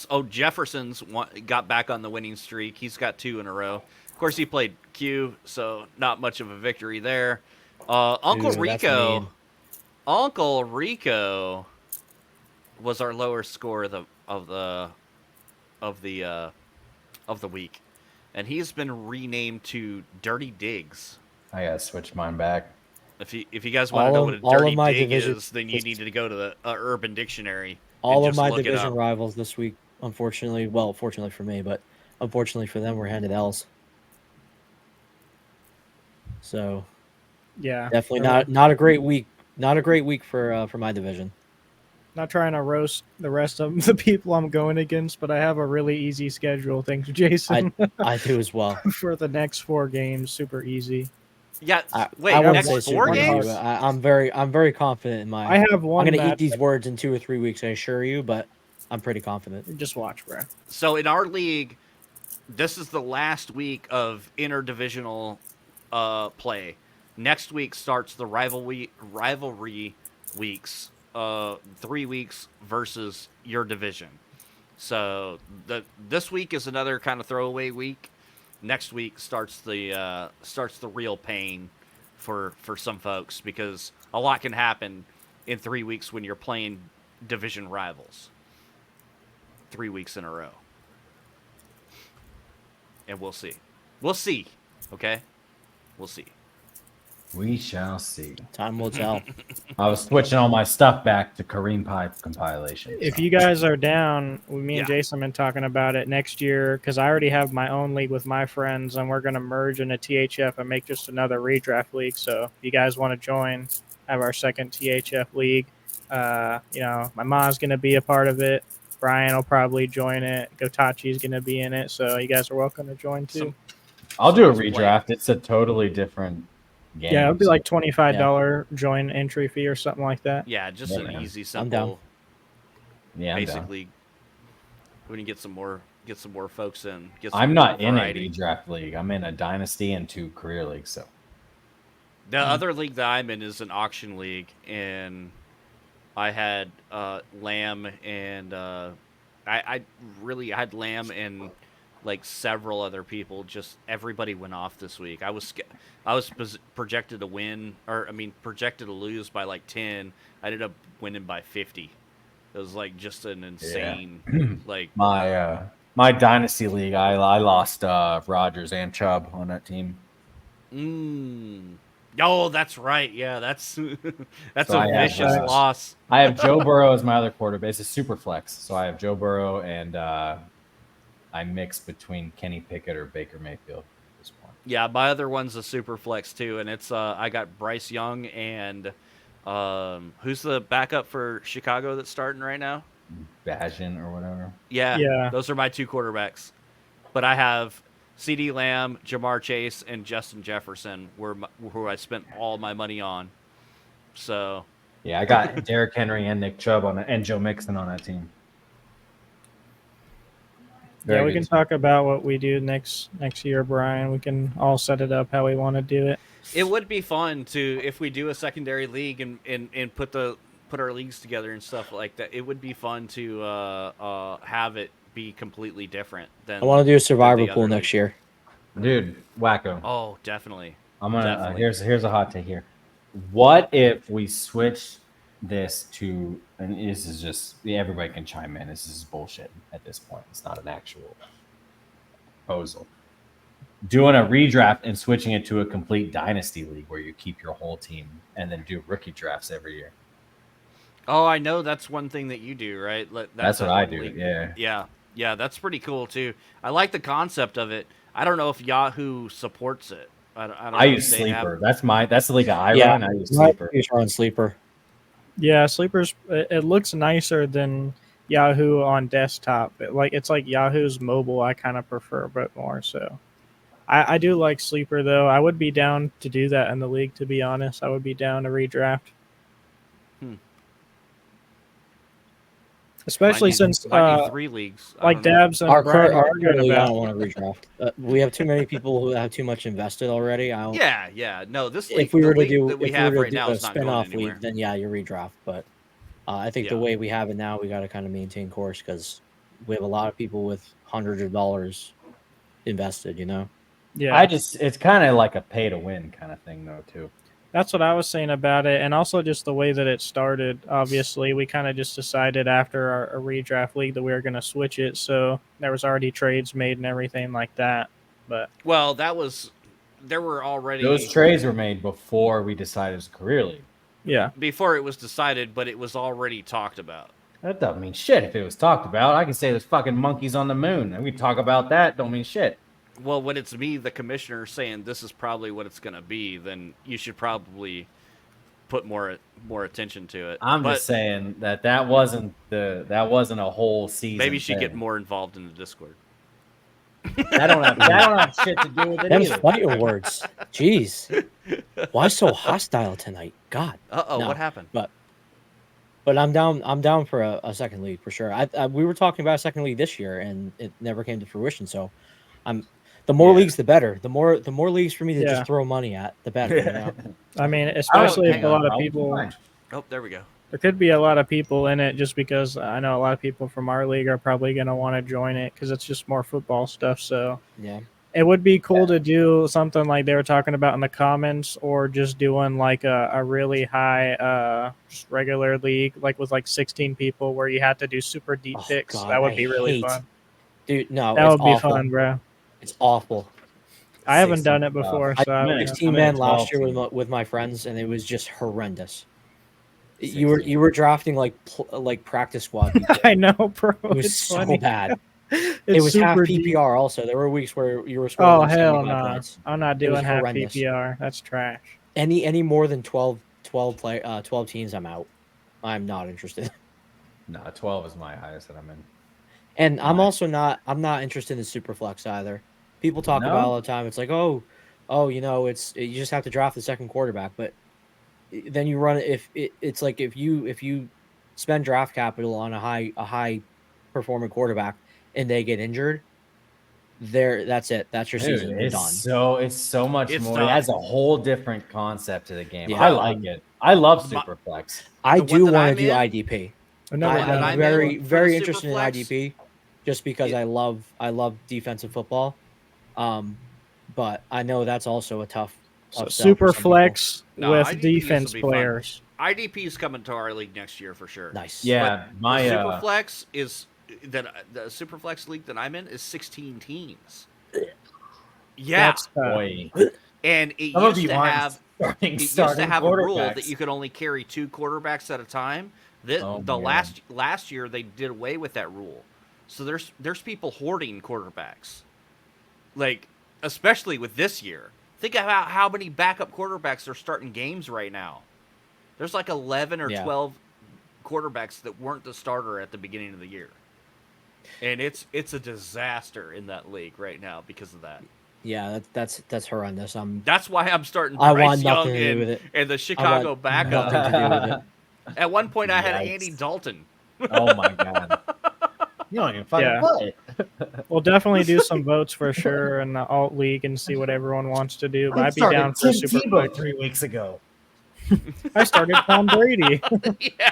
Oh, Jefferson's got back on the winning streak. He's got 2 in a row. Of course, he played Q, so not much of a victory there. Uncle Rico was our lower score of the week, and he's been renamed to Dirty Diggs. I gotta switch mine back. If you guys want to know what a all of dirty my dig division- is, then you need to go to the Urban Dictionary. All and of just my look it division up. rivals this week, unfortunately, well, fortunately for me, but unfortunately for them, were handed L's. So Yeah, definitely so not a great week. Not a great week for my division. not trying to roast the rest of the people I'm going against, but I have a really easy schedule. Thanks, Jason. I do as well. For the next 4 games, super easy. Yeah. I Wait, wouldn't next say 4 super easy, games? but I'm very confident in my. I have I'm one going to eat match. these words in 2 or 3 weeks, I assure you, but I'm pretty confident. Just watch, bro. So in our league, this is the last week of interdivisional play. Next week starts the rivalry weeks. 3 weeks versus your division. So this week is another kind of throwaway week. Next week starts the real pain for some folks, because a lot can happen in 3 weeks when you're playing division rivals. 3 weeks in a row. And we'll see. We'll see. Okay? We'll see. We shall see. Time will tell. I was switching all my stuff back to Kareem Pipe compilation. If you guys are down, me and Yeah. Jason have been talking about it next year, because I already have my own league with my friends, and we're going to merge into THF and make just another redraft league. So if you guys want to join, have our second THF league. My mom's going to be a part of it. Brian will probably join it. Gotachi's going to be in it. So you guys are welcome to join too. I'll do a Someone's redraft. It's a totally different game. Yeah, it would be so- like $25 join entry fee or something like that. Yeah, just Yeah, an man. easy, I'm down. simple. yeah, I'm down. Basically, we can get some more folks in. Get some I'm more not in a variety. redraft league. I'm in a dynasty and 2 career leagues. So The other league that I'm in is an auction league, and I had Lamb and I had Lamb and like several other people. Just everybody went off this week. I was projected to win, projected to lose by like 10. I ended up winning by 50. It was like just an insane like. my dynasty league, I lost Rodgers and Chubb on that team. Oh, that's right. Yeah, that's that's So a I have, vicious loss. I have Joe Burrow as my other quarterback. It's a super flex. So I have Joe Burrow and I mix between Kenny Pickett or Baker Mayfield at this point. Yeah, my other one's a super flex too, and it's I got Bryce Young and who's the backup for Chicago that's starting right now? Bajan or whatever. Yeah, those are my 2 quarterbacks. But I have CeeDee Lamb, Jamar Chase, and Justin Jefferson, who I spent all my money on. So Yeah, I got Derrick Henry and Nick Chubb on it, and Joe Mixon on that team. Yeah, we can talk about what we do next year, Brian. We can all set it up how we want to do it. it would be fun to, if we do a secondary league and put our leagues together and stuff like that. It would be fun to have it be completely different than. I want to do a survivor the pool other next league. year. Dude, Wakko. Oh, definitely. I'm gonna Definitely. here's a hot take here. What if we switch this to, and this is just, everybody can chime in. This is bullshit at this point. It's not an actual proposal. Doing a redraft and switching it to a complete dynasty league where you keep your whole team and then do rookie drafts every year. Oh, I know that's one thing that you do, right? That's what that I one do. league. Yeah. Yeah, that's pretty cool too. I like the concept of it. I don't know if Yahoo supports it. I don't know I if use they have- Sleeper. That's the league I Yeah. run. I use Sleeper. He's on Sleeper. Yeah, Sleepers. It looks nicer than Yahoo on desktop. It's like Yahoo's mobile. I kind of prefer a bit more. So I do like Sleeper though. I would be down to do that in the league. To be honest, I would be down to redraft. Especially Might need- since might need 3 leagues. I like don't know. Dabs and Our Brian current are good league, I about. don't want to redraft. We have too many people who have too much invested already. I don't, Yeah. No, this league, if we were the to league do that we if have we were right to now do a is not going spin-off anywhere. league, then yeah, you redraft. But I think the Yeah. way we have it now, we got to kind of maintain course because we have a lot of people with hundreds of dollars invested. You know. Yeah, It's kind of like a pay to win kind of thing though too. that's what I was saying about it, and also just the way that it started. Obviously, we kind of just decided after our redraft league that we were going to switch it, so there was already trades made and everything like that. But Well, that was there were already Those trades were made before we decided it's a career league. Yeah. before it was decided, but it was already talked about. That doesn't mean shit if it was talked about. I can say there's fucking monkeys on the moon, and we talk about that. Don't mean shit. Well, when it's me, the commissioner, saying this is probably what it's going to be, then you should probably put more attention to it. I'm But just saying that wasn't a whole season. maybe you should get thing. more involved in the Discord. That don't have shit to do with it Them's either. fighting words. Jeez. Why so hostile tonight? God. Uh-oh, No. what happened? But I'm down for a second league for sure. We were talking about a second league this year, and it never came to fruition. So, the more leagues, the better. The more leagues for me to just throw money at, the better. You know? I mean, especially if hang a on, lot of people. Oh, there we go. There could be a lot of people in it just because I know a lot of people from our league are probably going to want to join it because it's just more football stuff. So Yeah. it would be cool to do something like they were talking about in the comments, or just doing like a really high just regular league, like with like 16 people where you had to do super deep Oh, picks. God, That would I be really hate- fun. Dude, no, That it's would be awful. fun, bro. It's awful. I haven't 16 done it before, so I I'm don't in know. 16 I'm man in last year 12 with my friends, and it was just horrendous. 16. You were drafting like practice squad people. I know, bro. It was It's so funny. bad. It's It was half super deep. PPR. Also, there were weeks where you were Oh scoring hell 75 no! points. I'm not It was doing half horrendous. PPR. That's trash. Any more than 12 teams, I'm out. I'm not interested. No, 12 is my highest that I'm in. And I'm Right. also not interested in Superflex either. People talk No? about it all the time. It's like, you know, you just have to draft the second quarterback, but then you run it's like if you spend draft capital on a high performing quarterback and they get injured, that's it. That's your season. You're done. It's so much It's more. tough. It adds a whole different concept to the game. Yeah. I like it. I love My- Superflex. I The one do that want I'm to do in- IDP. I've never one that done I'm it. in very for the very interested in Superflex, IDP, just because it- I love defensive football. But I know that's also a tough sell for Super some people. flex No, with IDPs defense will be fun. players. IDP is coming to our league next year for sure. Nice. Yeah, my the Superflex is the Superflex league that I'm in is 16 teams. Yeah, That's boy. and it Some of used you to aren't have starting, it used to starting have a rule that quarterbacks. you could only carry 2 quarterbacks at a time. The my last year they did away with that rule. So there's people hoarding quarterbacks. Like, especially with this year. Think about how many backup quarterbacks are starting games right now. There's like 11 or 12 quarterbacks that weren't the starter at the beginning of the year. And it's a disaster in that league right now because of that. Yeah, that's horrendous. That's why I'm starting I Bryce want Young nothing to do with it. and the Chicago Nothing backup. to do with it. At one point, I had Yikes. Andy Dalton. Oh my god. You don't even fucking Yeah. play. We'll definitely do some votes for sure in the alt league and see what everyone wants to do. But I'd be down for Tim super Tebow flex. 3 weeks ago. I started Tom Brady.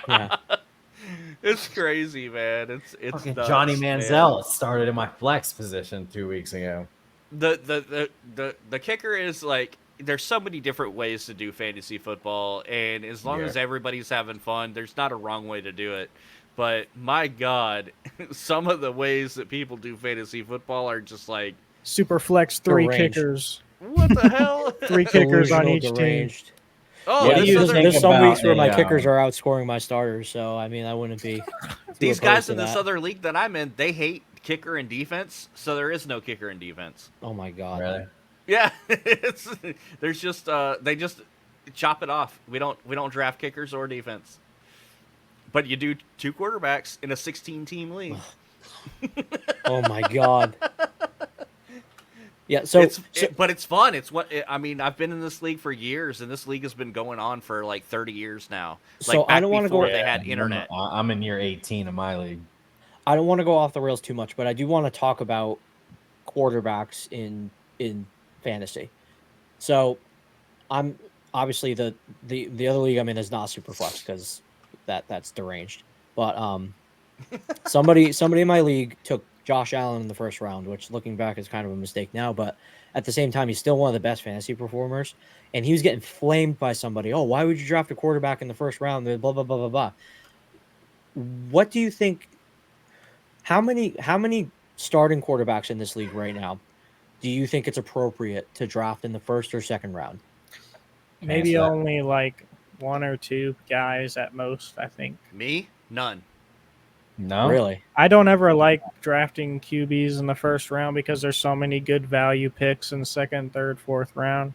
Yeah. It's crazy, man. It's Fucking nuts, Johnny man. Manziel started in my flex position 2 weeks ago. The kicker is like there's so many different ways to do fantasy football, and as long as everybody's having fun, there's not a wrong way to do it. But my God, some of the ways that people do fantasy football are just like, Super flex 3 Deranged. kickers. what the hell? 3 kickers on Delusional, each team. deranged. Oh, Yeah, this you other- think There's some about weeks where my a, kickers are outscoring my starters, so I mean I wouldn't be. these too guys opposed in to this that. other league that I'm in, they hate kicker and defense, so there is no kicker and defense. Oh my god. Really? Yeah, there's just they just chop it off. We don't draft kickers or defense, but you do 2 quarterbacks in a 16-team league. Oh my god. Yeah. So, But it's fun. I mean, I've been in this league for years, and this league has been going on for like 30 years now. Like So I back don't wanna go- before they had internet. I'm in year 18 of my league. I don't want to go off the rails too much, but I do want to talk about quarterbacks in fantasy. So, I'm obviously the other league I'm in is not Superflex because that's deranged. But somebody in my league took Josh Allen in the first round, which looking back is kind of a mistake now, but at the same time he's still one of the best fantasy performers, and he was getting flamed by somebody. Oh, why would you draft a quarterback in the first round? Blah blah blah blah blah. What do you think? How many starting quarterbacks in this league right now do you think it's appropriate to draft in the first or second round? Maybe answer that. only like one or two guys at most, I think. Me? None. No, Really? I don't ever like drafting QBs in the first round because there's so many good value picks in the second, third, fourth round.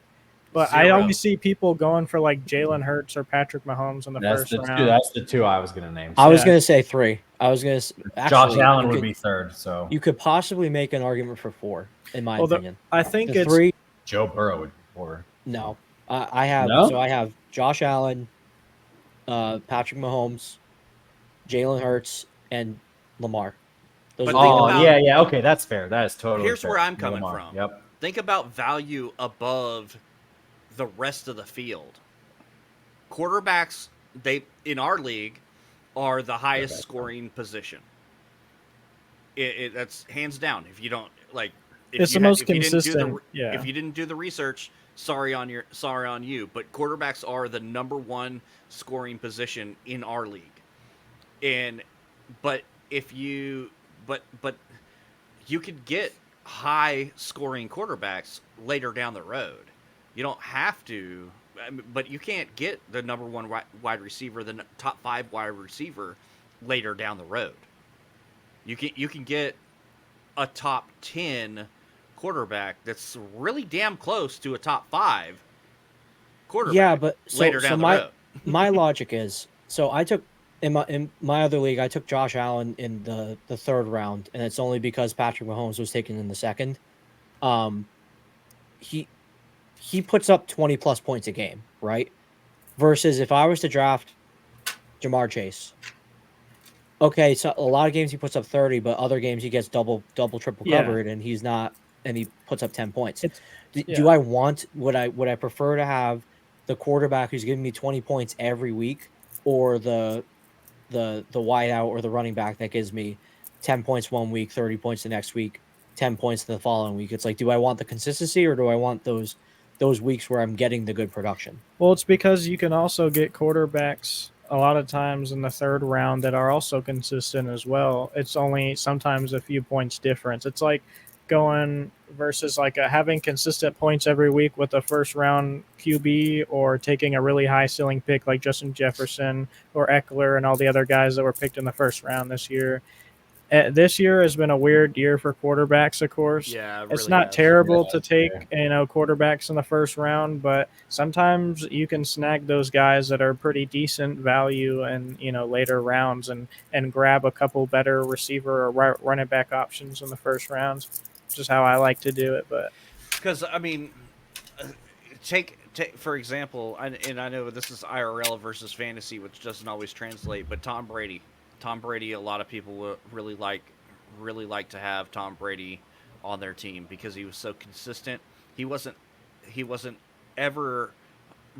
But I Zero. always see people going for like Jalen Hurts or Patrick Mahomes in the that's first the round. two. That's the two I was gonna name. I was Yeah. going to say 3. I was going to Josh actually, Allen you would could, be third. So you could possibly make an argument for 4, in my Well, opinion. I think The it's 3, Joe Burrow would be four. no. I have No? so I have Josh Allen, Patrick Mahomes, Jalen Hurts, and Lamar. Those But are the think Oh about- yeah, yeah. Okay, that's fair. That is totally. Here's fair. where I'm coming Lamar. from. Yep. Think about value above the rest of the field. Quarterbacks, they in our league, are the highest scoring position. That's hands down. If you don't like, if It's you the most if you didn't do the consistent, yeah. if you didn't do the research, sorry on you. But quarterbacks are the number one scoring position in our league. But you could get high scoring quarterbacks later down the road. You don't have to, but you can't get the number one wide receiver, the top 5 wide receiver later down the road. You can get a top 10 quarterback that's really damn close to a top 5 quarterback. Yeah, but later down the road. my logic is, so I took in my other league, I took Josh Allen in the 3rd round, and it's only because Patrick Mahomes was taken in the 2nd. He puts up 20 plus points a game, right? Versus if I was to draft Jamar Chase, okay, so a lot of games he puts up 30, but other games he gets double, triple Yeah. covered, and he's not, and he puts up 10 points. Yeah. Do I want? Would I prefer to have the quarterback who's giving me 20 points every week, or the wideout or the running back that gives me 10 points one week, 30 points the next week, 10 points the following week? It's like, do I want the consistency, or do I want those weeks where I'm getting the good production? Well, it's because you can also get quarterbacks a lot of times in the 3rd round that are also consistent as well. It's only sometimes a few points difference. It's like going versus like having consistent points every week with a 1st round QB, or taking a really high ceiling pick like Justin Jefferson or Eckler and all the other guys that were picked in the 1st round this year. This year has been a weird year for quarterbacks, of course. Yeah, it It's really not has. terrible Yeah, to take, quarterbacks in the 1st round, but sometimes you can snag those guys that are pretty decent value and, later rounds and grab a couple better receiver or running back options in the 1st rounds, which is how I like to do it. But Because I mean, take for example, and I know this is IRL versus fantasy, which doesn't always translate, but Tom Brady. A lot of people would really like to have Tom Brady on their team because he was so consistent. He wasn't ever,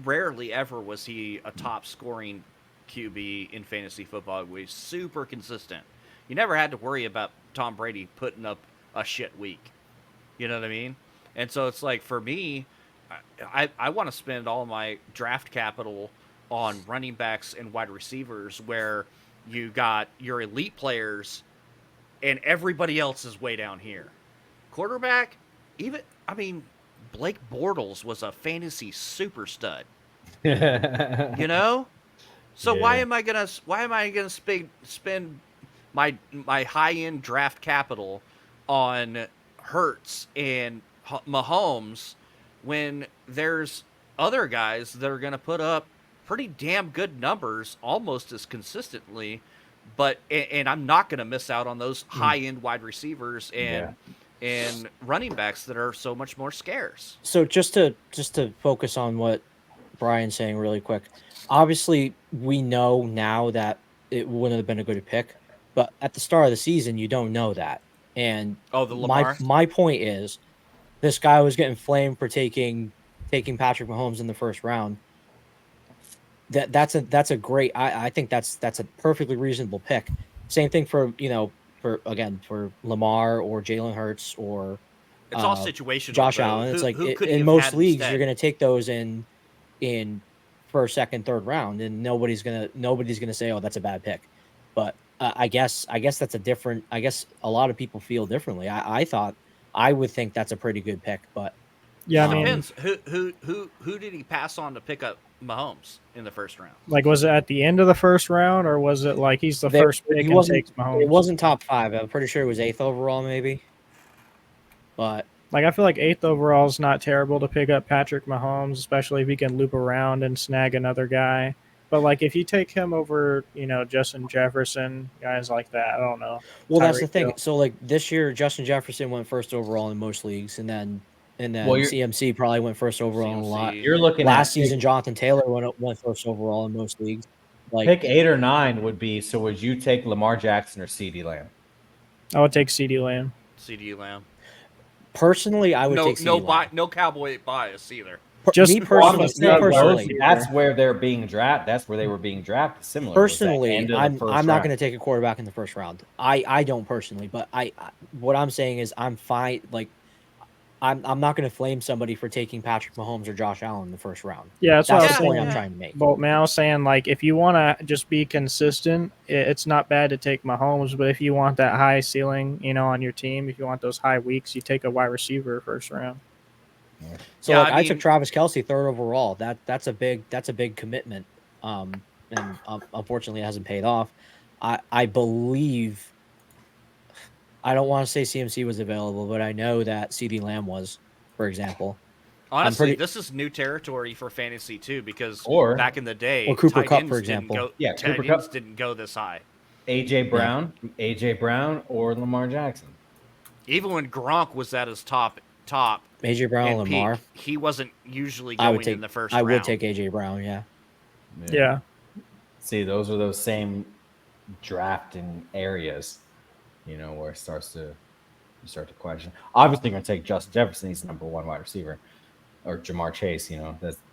rarely ever was he a top scoring QB in fantasy football. He was super consistent. You never had to worry about Tom Brady putting up a shit week. You know what I mean? And so it's like, for me, I want to spend all my draft capital on running backs and wide receivers where you got your elite players and everybody else is way down here. Quarterback, Blake Bortles was a fantasy super stud. You know? So Yeah. why am I gonna spend my high end draft capital on Hurts and Mahomes when there's other guys that are gonna put up pretty damn good numbers almost as consistently, and I'm not gonna miss out on those high end wide receivers and running backs that are so much more scarce. So just to focus on what Brian's saying really quick. Obviously, we know now that it wouldn't have been a good pick, but at the start of the season, you don't know that. And Oh, the Lamar? my point is, this guy was getting flamed for taking Patrick Mahomes in the 1st round. That's a great. I think that's a perfectly reasonable pick. Same thing for Lamar or Jalen Hurts or It's all situational. Josh though. Allen. It's Who like could he in have most had leagues, instead? you're going to take those in 1st, 2nd, 3rd round, and nobody's gonna say, oh, that's a bad pick. But I guess that's a different. I guess a lot of people feel differently. I thought I would think that's a pretty good pick. But Yeah, I mean, Depends. Who did he pass on to pick up Mahomes in the first round? like, was it at the end of the first round, or was it like he's the There- first pick he and wasn't. takes Mahomes? It wasn't top 5. I'm pretty sure it was 8th overall, maybe. But Like, I feel like 8th overall is not terrible to pick up Patrick Mahomes, especially if he can loop around and snag another guy. But like, if you take him over, Justin Jefferson, guys like that, I don't know. well, that's the Tyreek thing. Hill. So like this year, Justin Jefferson went first overall in most leagues, and then Well, you're- CMC probably went first overall in a lot. CMC. You're looking Last at season, Jonathan Taylor went first overall in most leagues. Like pick 8 or 9 would be. So would you take Lamar Jackson or CeeDee Lamb? I would take CeeDee Lamb. CD Lamb. personally, I would take CeeDee Lamb. No Cowboy bias either. Just me Well, I'm personally, just saying, personally, that's where they're being drafted. That's where they were being drafted. Similar. personally, I'm not going to take a quarterback in the first round. I don't personally, but what I'm saying is I'm fine. Like I'm not going to flame somebody for taking Patrick Mahomes or Josh Allen in the first round. Yeah, that's what I That's was the point saying. I'm trying to make. But man, I was saying, like, if you want to just be consistent, it's not bad to take Mahomes. But if you want that high ceiling, on your team, if you want those high weeks, you take a wide receiver first round. So Yeah, like I I took mean- Travis Kelce 3rd overall. That's a big commitment. And unfortunately it hasn't paid off. I believe I don't want to say CMC was available, but I know that CeeDee Lamb was, for example. Honestly, this is new territory for fantasy too, because Or- back in the day, or Cooper tight Kupp, ends for didn't example. go- Yeah, tight Cooper ends Kupp. didn't go this high. AJ Brown, or Lamar Jackson. Even when Gronk was at his top AJ Brown and and Lamar. peak, he wasn't usually I going would take in the first I round. would take AJ Brown, yeah. Yeah. See, those are those same drafting areas, where you start to question. Obviously, you're going to take Justin Jefferson. He's the number 1 wide receiver, or Jamar Chase.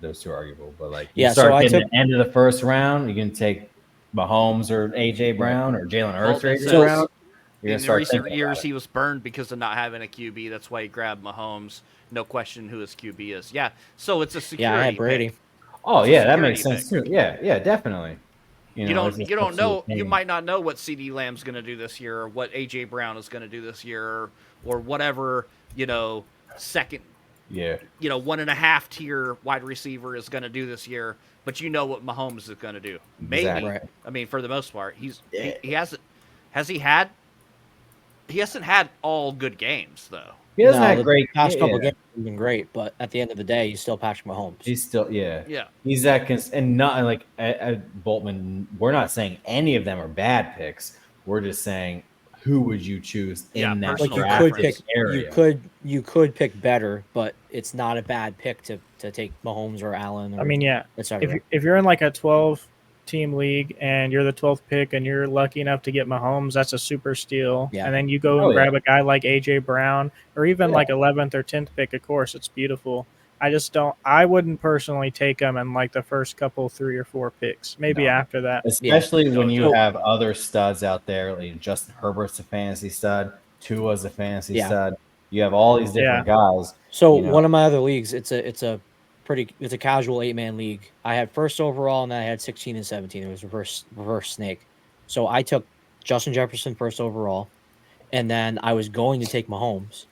Those two are arguable. But like, you Yeah, start so I getting took- the end of the first round, you can take Mahomes or AJ Brown or Jalen Hurts or Well, AJ so- Brown. You're In gonna start recent thinking years, about it. he was burned because of not having a QB. That's why he grabbed Mahomes. No question who his QB is. Yeah, so it's a security. Yeah, I had Brady. pick. Oh It's a yeah, that makes security sense too. Yeah, definitely. You it's don't just up to know. the You team. might not know what CD Lamb's going to do this year, or what AJ Brown is going to do this year, or whatever second, Yeah. 1.5 tier wide receiver is going to do this year. But you know what Mahomes is going to do. Maybe. Exactly. Right. I mean, for the most part, he hasn't. Has he had? He hasn't had all good games though. He doesn't No, have the great. past couple yeah. games have been great, but at the end of the day, he's still Patrick Mahomes. He's still Yeah. He's that and not like Boltman. We're not saying any of them are bad picks. We're just saying who would you choose Yeah, in that personal Like you draft could pick, area? you could pick better, but it's not a bad pick to take Mahomes or Allen. Or, I mean, yeah. etc. If you're in like a 12-team league and you're the 12th pick and you're lucky enough to get Mahomes, that's a super steal. Yeah. And then you go and Oh, yeah. grab a guy like AJ Brown or even Yeah. like 11th or 10th pick. Of course, it's beautiful. I wouldn't personally take him in like the first couple 3 or 4 picks. Maybe No. after that. Especially when you So- have other studs out there. Like Justin Herbert's a fantasy stud. Tua's a fantasy Yeah. stud. You have all these different guys. So you know. one of my other leagues, it's a casual 8-man league. I had first overall and then I had 16 and 17. It was reverse snake. So I took Justin Jefferson first overall, and then I was going to take Mahomes,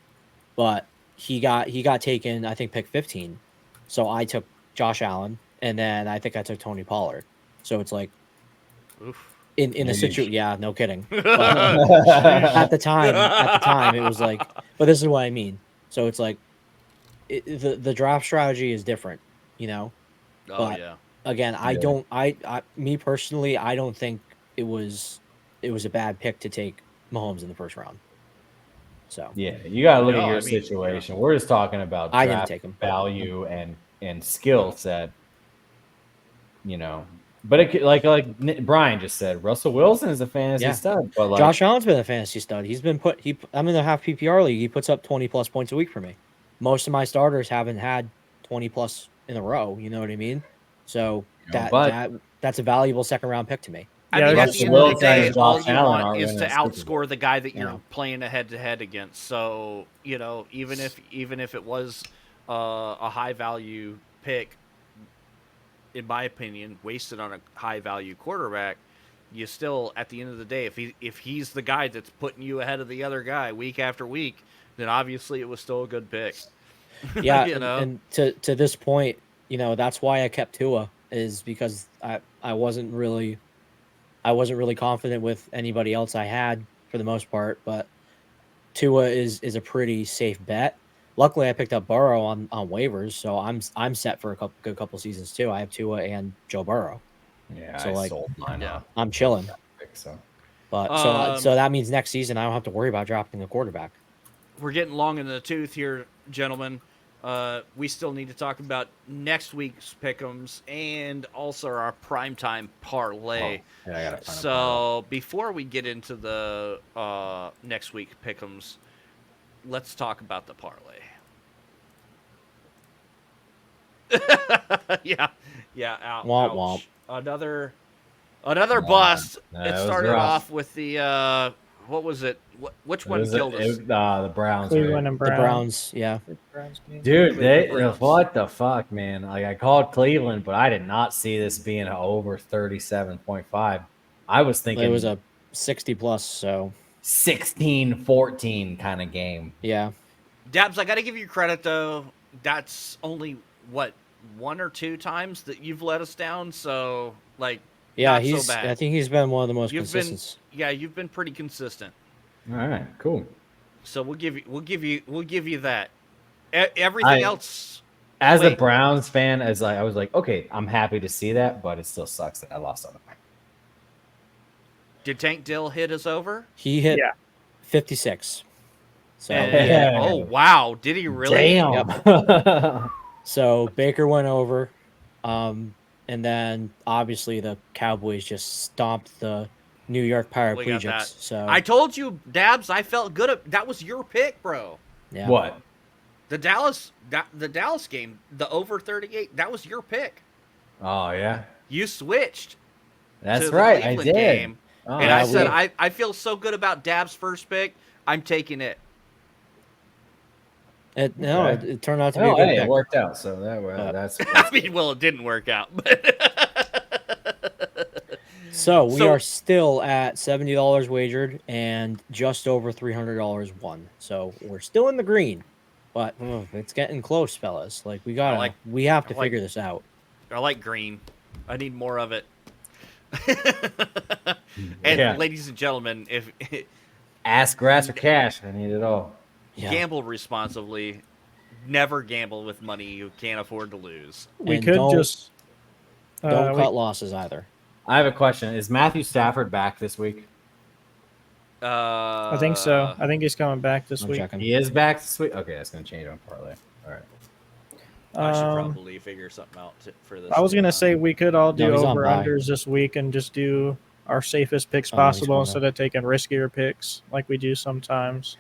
but he got taken, I think, pick 15. So I took Josh Allen, and then I think I took Tony Pollard. So it's like Oof. in a Maybe. situation, yeah, no kidding. But at the time, it was like, but this is what I mean. So it's like the draft strategy is different, Oh But- yeah. Again, I Yeah. don't. Me personally, I don't think it was a bad pick to take Mahomes in the first round. So Yeah, you got to look No, at your I mean, situation. We're just talking about I didn't draft take him. value and skill set. But like Brian just said, Russell Wilson is a fantasy Yeah. stud. But like, Josh Allen's been a fantasy stud. I'm in the half PPR league. He puts up 20 plus points a week for me. Most of my starters haven't had 20 plus in a row. You know what I mean? So that's a valuable second round pick to me. I Yeah, mean, there's at the end Russell of the Wilson day, and all Josh you Allen want aren't is to winning a Super outscore the guy that you're Yeah. playing a head-to-head against. So even if it was a high-value pick, in my opinion, wasted on a high-value quarterback, you still, at the end of the day, if he's the guy that's putting you ahead of the other guy week after week, then obviously it was still a good pick. Yeah, You know? and to this point, that's why I kept Tua, is because I wasn't really confident with anybody else I had for the most part, but Tua is a pretty safe bet. Luckily, I picked up Burrow on waivers, so I'm set for a good couple seasons too. I have Tua and Joe Burrow, Yeah, so I like sold mine Yeah. off. I'm chilling. So But Um, so that means next season I don't have to worry about drafting a quarterback. We're getting long in the tooth here, gentlemen. We still need to talk about next week's pick'ems and also our primetime parlay. yeah, I gotta find a So before we get into the next week pick'ems, let's talk about the parlay. yeah, ouch. Womp womp. Another bust. That It was started rough. off with the what was it? Which one killed us? The Browns. Cleveland Right? and The Browns. Browns, yeah. Browns game. Dude, Cleveland Browns. what the fuck, man? Like, I called Cleveland, but I did not see this being over 37.5. I was thinking It was a 60 plus, so 16-14 kind of game. yeah. Dabs, I got to give you credit though. That's only what 1 or 2 times that you've let us down. So like, Yeah, not he's so bad. I think he's been one of the most You've been consistent. you've been pretty consistent. All right, cool. So we'll give you that. Everything else. As a Wait. Browns fan, I was like, okay, I'm happy to see that, but it still sucks that I lost on it. Did Tank Dill hit us over? He hit Yeah. 56. So Yeah. Oh wow! Did he really? Damn. So Baker went over, and then obviously the Cowboys just stomped the New York We got that. Paraplegics. So I told you, Dabs. I felt good. That was your pick, bro. yeah. What? The Dallas game, the over 38. That was your pick. Oh yeah, You switched. that's to the right. I Cleveland did. game, Oh, and yeah, I said, we- I feel so good about Dab's first pick. I'm taking it. It turned out to be a Oh, good hey, pick. it worked out. So that's I mean, well, it didn't work out, but So we So- are still at $70 wagered and just over $300 won. So we're still in the green, but it's getting close, fellas. Like we have to I like- figure this out. I like green. I need more of it. And Yeah. ladies and gentlemen, if ass, grass, or cash. I need it all. Yeah. gamble responsibly, never gamble with money you can't afford to lose. We And could don't- just. Don't we- cut losses either. I have a question. Is Matthew Stafford back this week? I think so. I think he's coming back this I'm week. checking. He is back this week. Okay, that's gonna change on parlay. All right. I should Um, probably figure something out for this. I was gonna say we could all do No, he's on over bye. unders this week and just do our safest picks Oh, he's possible coming instead of taking riskier picks like we do sometimes.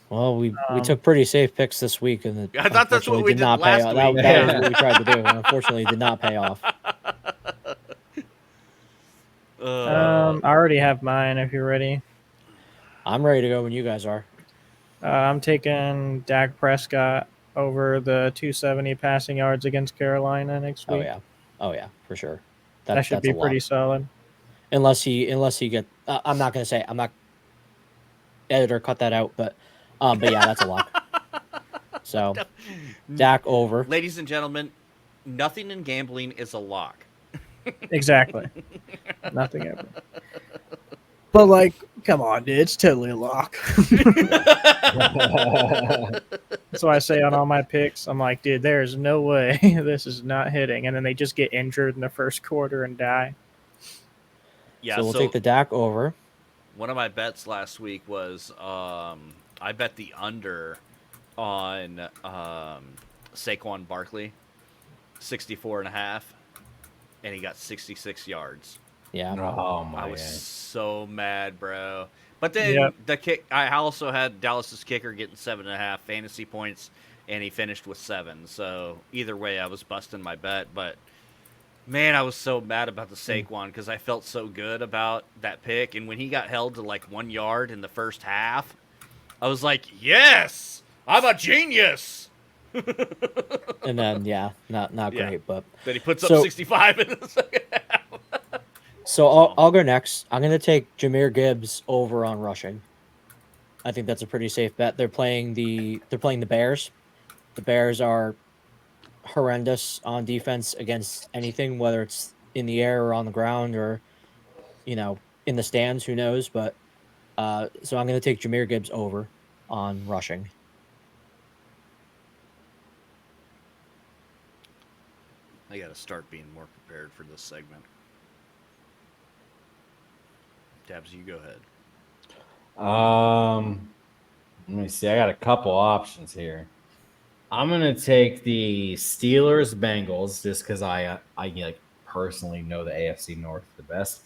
Well, we Um, took pretty safe picks this week, and it I thought that's what unfortunately we did did not last pay off. week. That Yeah. was what we tried to do, and unfortunately did not pay off. I already have mine if you're ready. I'm ready to go when you guys are. I'm taking Dak Prescott over the 270 passing yards against Carolina next week. Oh yeah, for sure. That should that's be a lot. pretty solid. Unless he get. I'm not gonna say. I'm not. Editor, cut that out. But yeah, that's a lock. So Dak over. Ladies and gentlemen, nothing in gambling is a lock. Exactly. Nothing ever. But like, come on, dude, it's totally a lock. That's why I say on all my picks, I'm like, dude, there is no way this is not hitting, and then they just get injured in the first quarter and die. Yeah, So we'll take the Dak over. one of my bets last week was I bet the under on Saquon Barkley, 64.5, and he got 66 yards. Yeah. Oh my I was god. so mad, bro. But then Yep. the kick, I also had Dallas's kicker getting 7.5 fantasy points, and he finished with 7. So either way, I was busting my bet. But man, I was so mad about the Saquon because I felt so good about that pick. And when he got held to like 1 yard in the first half, I was like, yes, I'm a genius. And then not Yeah. great, but Then he puts up So- 65 in the second half. so I'll go next. I'm gonna take Jahmyr Gibbs over on rushing. I think that's a pretty safe bet. They're playing the Bears. The Bears are horrendous on defense against anything, whether it's in the air or on the ground or in the stands. Who knows? But so I'm going to take Jahmyr Gibbs over on rushing. I got to start being more prepared for this segment. Dabs, you go ahead. Let me see. I got a couple options here. I'm gonna take the Steelers Bengals just because I like personally know the AFC North the best.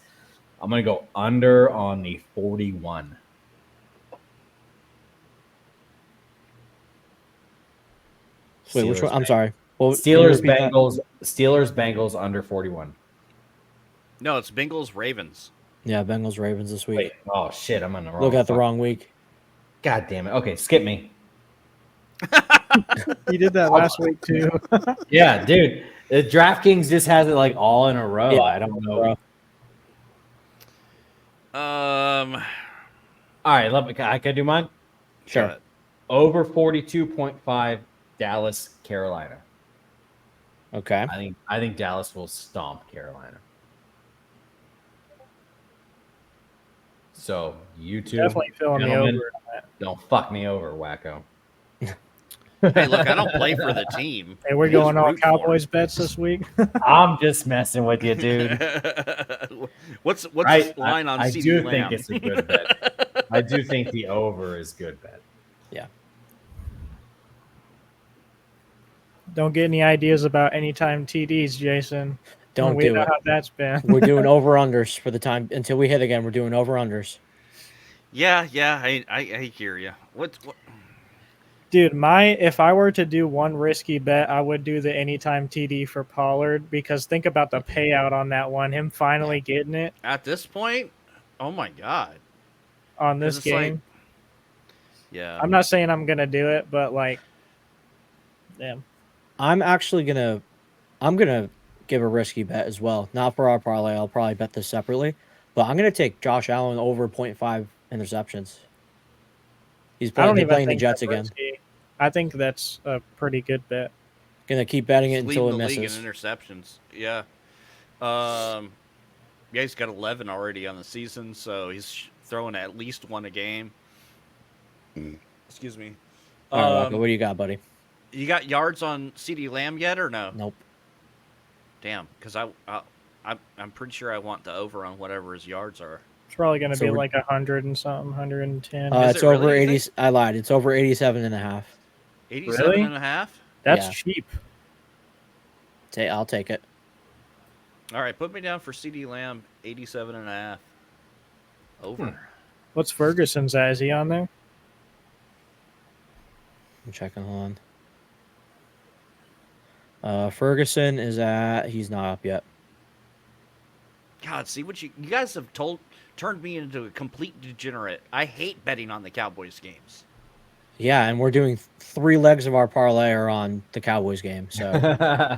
I'm gonna go under on the 41. Wait, which one? I'm sorry. Well, Steelers Bengals under 41. No, it's Bengals Ravens. Yeah, Bengals Ravens this week. Wait, oh shit, I'm on the wrong. Look at the wrong week. God damn it. Okay, skip me. You did that last week too. Yeah, dude. The DraftKings just has it like all in a row. Yeah, I don't know. Um. All right, I can do mine. Sure. Over 42.5 Dallas, Carolina. Okay. I think Dallas will stomp Carolina. So you two Definitely filling me over. Don't fuck me over, Wakko. Hey, look, I don't play for the team. Hey, we're I just going all root for Cowboys bets this week. I'm just messing with you, dude. What's the line on I CD do Lamb? think it's a good bet. I do think the over is good bet. Yeah. Don't get any ideas about anytime TDs, Jason. Don't we do know it. how that's been. We're doing over-unders for the time until we hit again. We're doing over-unders. Yeah, I hear you. What? Dude, if I were to do one risky bet, I would do the anytime TD for Pollard because think about the payout on that one. Him finally getting it At this point, oh my god, on this game. Yeah, I'm not saying I'm gonna do it, but like, damn. I'm gonna give a risky bet as well. Not for our parlay. I'll probably bet this separately, but I'm gonna take Josh Allen over 0.5 interceptions. He's playing the Jets again. Risky. I think that's a pretty good bet. Gonna keep betting it he's until it leading the league misses. in interceptions. Yeah, yeah, he's got 11 already on the season, so he's throwing at least one a game. Excuse me. All right, Wakko, what do you got, buddy? You got yards on CD Lamb yet or no? Nope. Damn, because I'm pretty sure I want the over on whatever his yards are. It's probably going to be like 100 and something, 110. It's over really 80. I lied. It's over 87 and a half. 87 and a half? That's cheap. I'll take it. All right, put me down for CD Lamb, 87 and a half. Over. What's Ferguson's at? Is he on there? I'm checking on. Ferguson is he's not up yet. God, see what you guys have turned me into a complete degenerate. I hate betting on the Cowboys games. Yeah, and we're doing 3 legs of our parlay are on the Cowboys game. So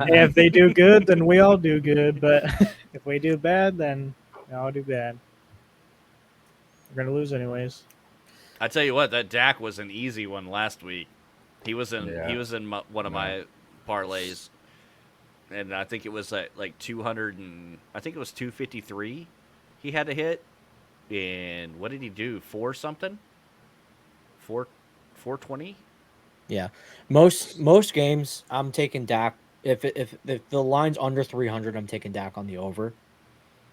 if they do good, then we all do good. But if we do bad, then we all do bad. We're gonna lose anyways. I tell you what, that Dak was an easy one last week. He was in one of my parlays, and I think it was like 200 and I think it was 253. He had to hit, and what did he do? 420. Yeah, most games I'm taking Dak. If the line's under 300, I'm taking Dak on the over.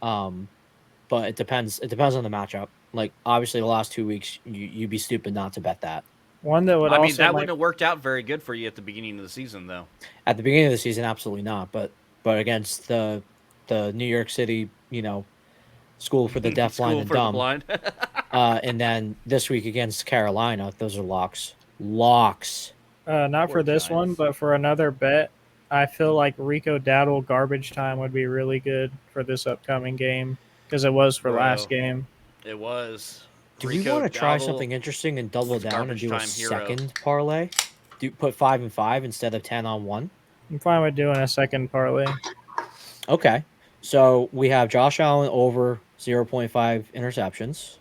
But it depends. It depends on the matchup. Like obviously, the last 2 weeks, you'd be stupid not to bet that. One that would that wouldn't have worked out very good for you at the beginning of the season, though. At the beginning of the season, absolutely not. But against the New York City, school for the deaf, blind, and dumb. And then this week against Carolina, those are locks. Locks. Not for this one, but for another bet, I feel like Rico Dowdle garbage time would be really good for this upcoming game because it was for last game. It was. Do we want to try something interesting and double down and do a second parlay? Put 5 and 5 instead of 10 on 1? I'm fine with doing a second parlay. Okay. So we have Josh Allen over 0.5 interceptions.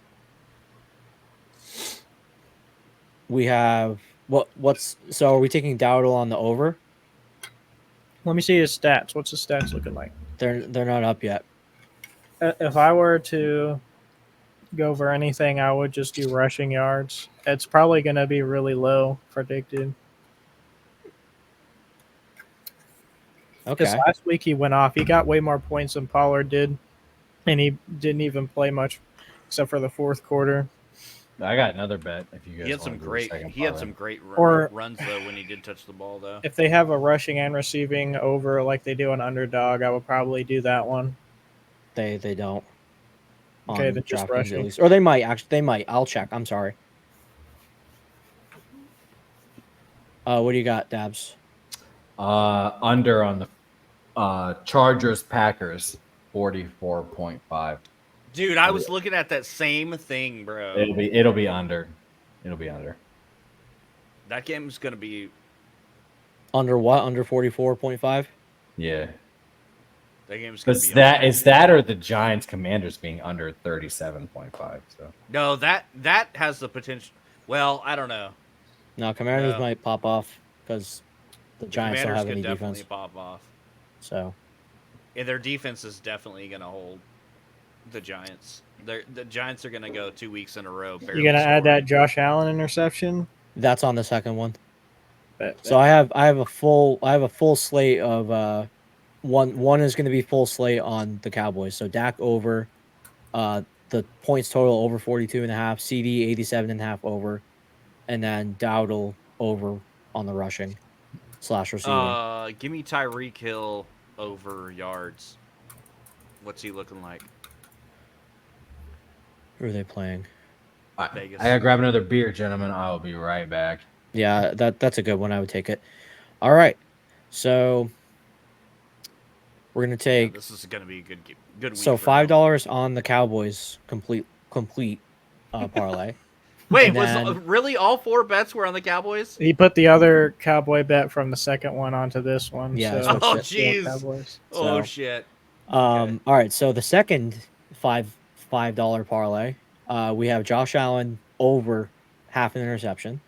we have what's so are we taking Dowdle on the over? Let me see his stats. What's his stats looking like? They're not up yet. If I were to go for anything, I would just do rushing yards. It's probably going to be really low predicted. Because Okay. last week he went off. He got way more points than Pollard did, and he didn't even play much except for the fourth quarter. I got another bet. If you guys He had some want to do a great. second He had parlay. some great Or- runs though when he did touch the ball though. If they have a rushing and receiving over like they do an underdog, I would probably do that one. They don't. Okay, On then just DraftKings rushing. at least, or they might actually. They might. I'll check. I'm sorry. What do you got, Dabs? Under on the Chargers Packers 44.5. Dude, I was looking at that same thing, bro. It'll be under. It'll be under. That game's gonna be. Under what? Under 44.5? Yeah. That game's gonna It's be. that it's that or the Giants Commanders being under 37.5. So No, that has the potential. Well, I don't know. No, Commanders No. might pop off because the Giants don't Commanders have could any definitely defense. pop off, So and their defense is definitely gonna hold the Giants. The Giants are gonna go 2 weeks in a row. You gonna add that Josh Allen interception? that's on the second one. Bet. So I have a full slate of one is going to be full slate on the Cowboys. So Dak over, the points total over 42.5, CD 87.5 over, and then Dowdle over on the rushing / receiving. Give me Tyreek Hill over yards. What's he looking like? Who are they playing? Vegas. I gotta grab another beer, gentlemen. I will be right back. Yeah, that's a good one. I would take it. All right, so we're gonna take This is gonna be a good week. so for him. $5 on the Cowboys complete parlay. Wait, and was then- really all 4 bets were on the Cowboys? He put the other Cowboy bet from the second one onto this one. Yeah, so I Oh, switched still jeez. Cowboys. Oh So- shit. All right, so the second $5 parlay, we have Josh Allen over half an interception.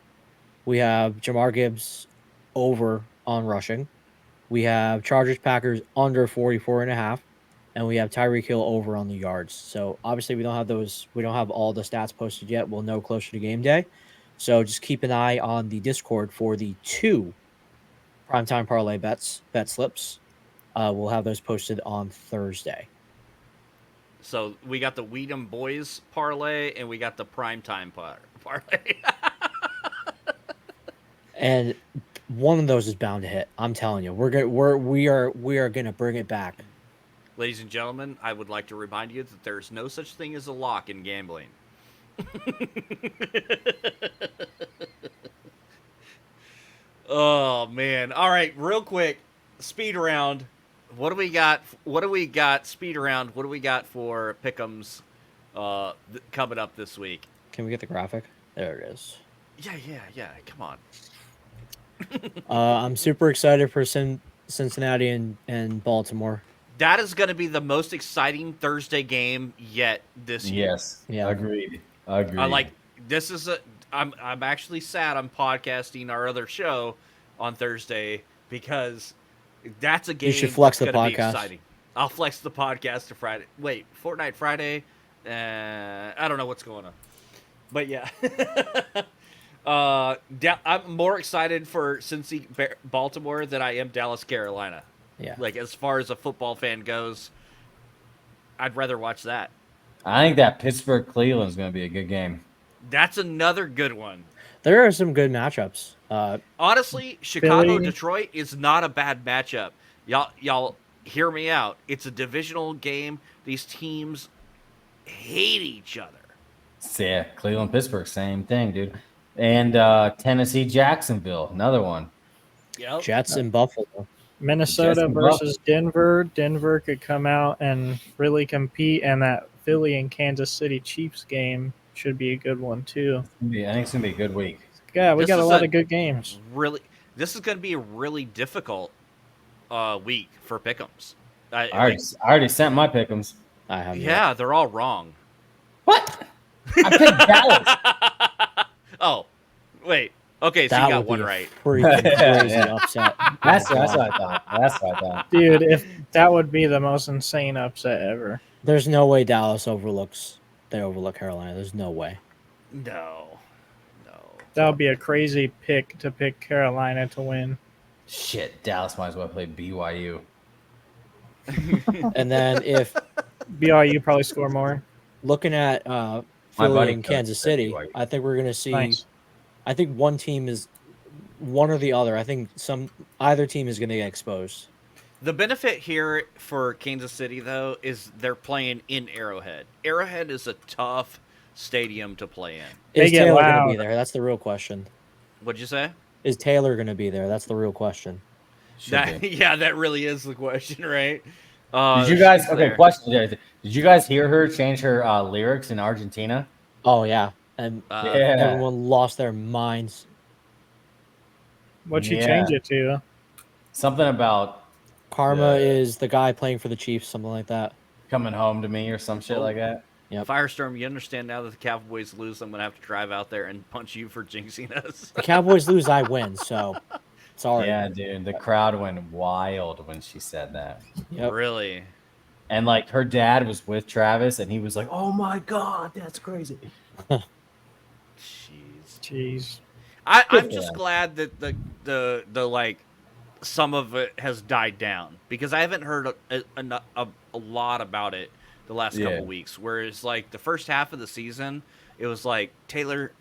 We have Jamar Gibbs over on rushing. We have Chargers Packers under 44.5, and we have Tyreek Hill over on the yards. So obviously we don't have those. We don't have all the stats posted yet. We'll know closer to game day. So just keep an eye on the Discord for the 2 primetime parlay bet slips. We'll have those posted on Thursday. So we got the Weedham Boys parlay and we got the primetime parlay. And one of those is bound to hit. I'm telling you, we are gonna bring it back. Ladies and gentlemen, I would like to remind you that there's no such thing as a lock in gambling. Oh man. All right, real quick, speed round. What do we got? Speed round. What do we got for pick'ems coming up this week? Can we get the graphic? There it is. Yeah. Come on. I'm super excited for Cincinnati and Baltimore. That is going to be the most exciting Thursday game yet this year. Yes. Yeah. Agreed. I like this is a I'm actually sad I'm podcasting our other show on Thursday because that's a game. You should flex that's the gonna be podcast. exciting. I'll flex the podcast to Friday. Wait, Fortnite Friday? I don't know what's going on. But yeah. I'm more excited for Cincy Baltimore than I am Dallas Carolina. Yeah. Like as far as a football fan goes, I'd rather watch that. I think that Pittsburgh Cleveland is going to be a good game. That's another good one. There are some good matchups. Honestly, Chicago Philly. Detroit is not a bad matchup. Y'all hear me out. It's a divisional game. These teams hate each other. Yeah, Cleveland Pittsburgh, same thing, dude. And Tennessee Jacksonville, another one. Yep. Jets and Buffalo. Minnesota Justin versus Denver. Denver could come out and really compete, and that Philly and Kansas City Chiefs game should be a good one too. I think it's going to be a good week. Yeah, we This got a is lot a- of good games. Really, this is going to be a really difficult week for pick'ems. I already sent my pick'ems. I have Yeah, they're all wrong. What? I picked Dallas. Oh, Wait. Okay, so That you got would one be a right. freaking Yeah, crazy yeah. upset. That's Oh, what God. I thought. That's what I thought. Dude, if that would be the most insane upset ever. There's no way Dallas overlook Carolina. There's no way. No. That would be a crazy pick to pick Carolina to win. Shit, Dallas might as well play BYU. And then if BYU probably score more. looking at My Philly buddy and coach Kansas said City, BYU. I think we're gonna see. Nice. I think one team is one or the other. I think either team is gonna get exposed. The benefit here for Kansas City, though, is they're playing in Arrowhead. Arrowhead is a tough stadium to play in. They Is get Taylor gonna loud. be there? That's the real question. What'd you say? Is Taylor gonna be there? That's the real question. Should be. Yeah, that really is the question, right? Did you guys? she's Okay, there. question. Did you guys hear her change her lyrics in Argentina? Oh yeah, and Yeah. everyone lost their minds. What'd you Yeah. change it to? Something about Karma Yeah. is the guy playing for the Chiefs, something like that. coming home to me or some shit like that. Yep. Firestorm, you understand now that the Cowboys lose, I'm going to have to drive out there and punch you for jinxing us. The Cowboys lose, I win. So sorry. Yeah, dude. The crowd went wild when she said that. Yep. Really? And like her dad was with Travis, and he was like, "Oh my god, that's crazy." Jeez. Jeez. I'm for just them. glad that the like some of it has died down because I haven't heard a lot about it the last Yeah. couple weeks. Whereas like the first half of the season, it was like Taylor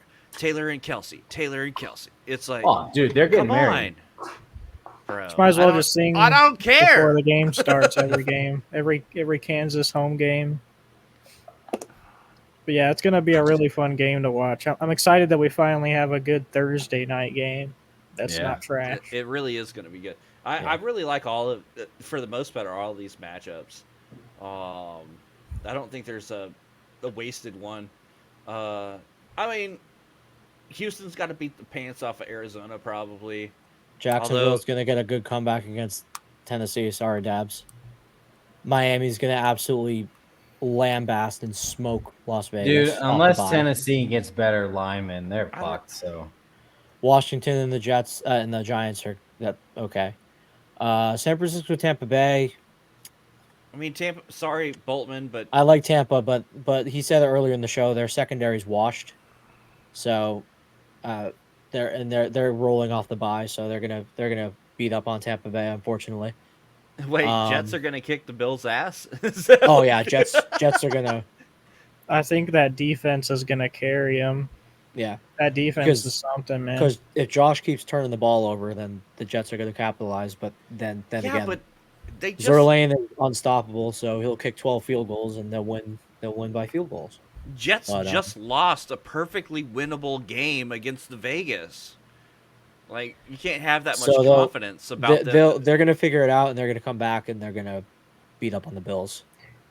and Kelsey. It's like, Oh, dude, they're getting come married. on, bro. Might as I well don't- just sing I don't before care. the game starts. Every game, every Kansas home game. But yeah, it's gonna be a really fun game to watch. I'm excited that we finally have a good Thursday night game. That's Yeah. not trash. It really is going to be good. I Yeah. really like all of, for the most part, all of these matchups. I don't think there's a wasted one. I mean, Houston's got to beat the pants off of Arizona probably. Jacksonville's going to get a good comeback against Tennessee. Sorry, Dabs. Miami's going to absolutely lambast and smoke Las Vegas. Dude, off the unless bye. Tennessee gets better linemen, they're I don't- fucked. So Washington and the Jets and the Giants are okay. San Francisco, Tampa Bay. I mean, Tampa. Sorry, Boltman, but I like Tampa, but he said it earlier in the show. Their secondary's washed, so they're rolling off the bye. So they're gonna beat up on Tampa Bay, unfortunately. wait, Jets are going to kick the Bills' ass. Oh yeah, Jets are gonna I think that defense is gonna carry him. yeah. That defense Because- is something, man. Because if Josh keeps turning the ball over, then the Jets are going to capitalize. But then yeah, again, but they just Zerlane is unstoppable, so he'll kick 12 field goals and they'll win. They'll win by field goals. Jets But, just lost a perfectly winnable game against the Vegas. Like you can't have that much So they'll- confidence about them. They're going to figure it out, and they're going to come back and they're going to beat up on the Bills.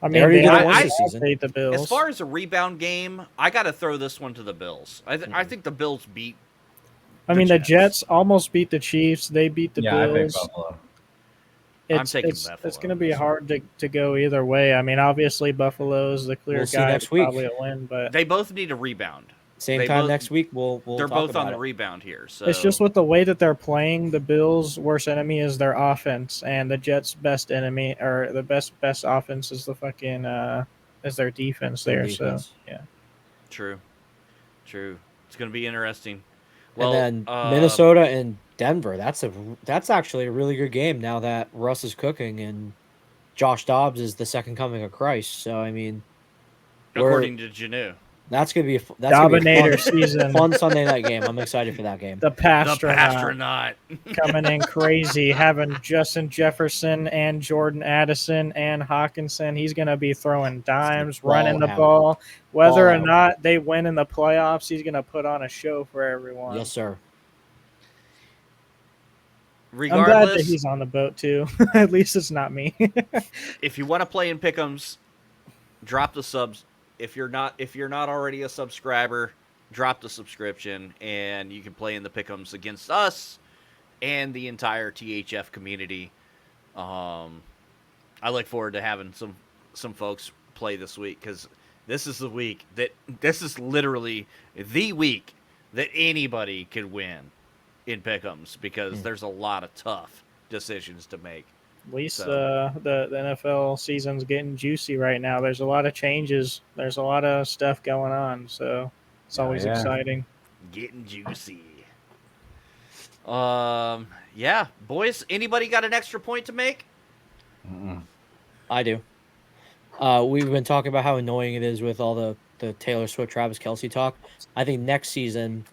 I They mean, already they did it once always this season. beat the Bills. As far as a rebound game, I got to throw this one to the Bills. I think the Bills beat. I mean, the the Jets. Jets almost beat the Chiefs. They beat the yeah, I picked Bills. Buffalo. I'm taking It's Buffalo going to be this hard to go either way. I mean, obviously Buffalo's the clear We'll see guy next to week. probably a win, but They both need a rebound. Same They time both- next week, we'll They're talk both about on the it. rebound here. So it's just with the way that they're playing. The Bills' worst enemy is their offense, and the Jets' best enemy or the best offense is the fucking is their defense Their there. defense. So yeah, true. It's going to be interesting. Well, and then Minnesota and Denver. That's actually a really good game now that Russ is cooking and Josh Dobbs is the second coming of Christ. So I mean, according to Janu, that's gonna be Dominator a season. fun Sunday night game. I'm excited for that game. The the Passtronaut Passtronaut. coming in crazy, having Justin Jefferson and Jordan Addison and Hawkinson. He's going to be throwing dimes, ball running the out. ball. Whether Ball or out. not they win in the playoffs, he's going to put on a show for everyone. Yes, sir. I'm glad that Regardless, he's on the boat too. At least it's not me. if you want to play in pick'ems, drop the subs. If you're not already a subscriber, drop the subscription, and you can play in the pick'ems against us and the entire THF community. I look forward to having some folks play this week because this is the week this is literally the week that anybody could win in pick'ems because there's a lot of tough decisions to make. At least So. the NFL season's getting juicy right now. There's a lot of changes. There's a lot of stuff going on, so it's always exciting. Getting juicy. Yeah, boys. Anybody got an extra point to make? I do. We've been talking about how annoying it is with all the Taylor Swift, Travis Kelce talk. I think next season,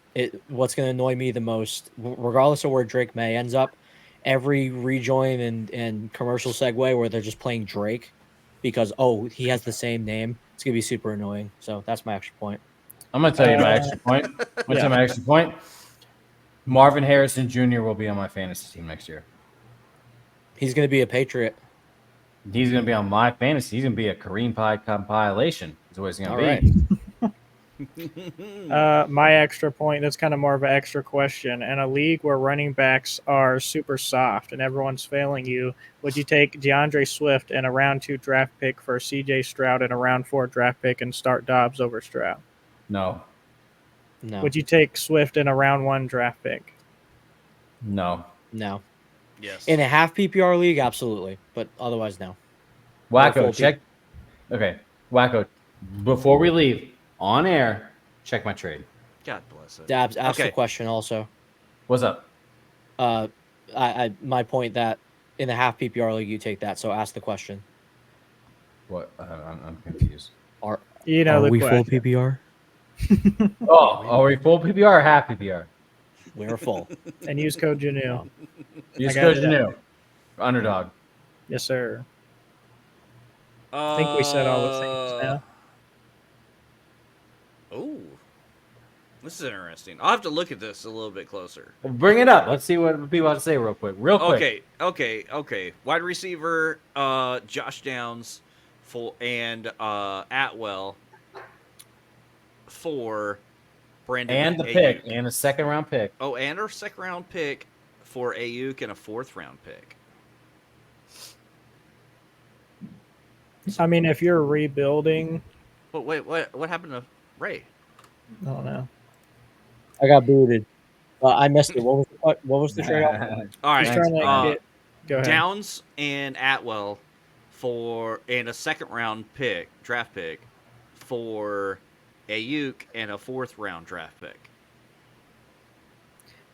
what's going to annoy me the most, regardless of where Drake May ends up, every rejoin and commercial segue where they're just playing Drake because, he has the same name. It's going to be super annoying. So that's my extra point. I'm going to tell you my extra point. I'm going to tell you my extra point. Marvin Harrison Jr. will be on my fantasy team next year. He's going to be a Patriot. He's going to be on my fantasy. He's going to be a Kareem Pie compilation. Is what he's going to be. My extra point, that's kind of more of an extra question. In a league where running backs are super soft and everyone's failing you, would you take DeAndre Swift and a round 2 draft pick for CJ Stroud and a round 4 draft pick and start Dobbs over Stroud? No. Would you take Swift in a round 1 draft pick? No. Yes. In a half PPR league, absolutely. But otherwise, no. Wakko, check. Okay. Wakko, before we leave, on air, check my trade. God bless it. Dabs, ask the question also. What's up? My point that in the half PPR league, you take that. So ask the question. What? I'm confused. Are the we question. full PPR? Are we full PPR or half PPR? We're full. And use code Janu. Use code Janu. Underdog. Yes, sir. I think we said all the things now. Oh, this is interesting. I'll have to look at this a little bit closer. Bring it up. Let's see what people have to say real quick. Okay. Wide receiver, Josh Downs, and Atwell for Brandon. And the Ayuk. pick, and a second round pick. Oh, and our second round pick for Ayuk and a 4th round pick. I mean, if you're rebuilding, But wait, what happened to Ray? I don't know. I got booted. I missed it. What was the trade? All right, He's trying to go ahead. Downs and Atwell and a second round draft pick for Ayuk and a 4th round draft pick.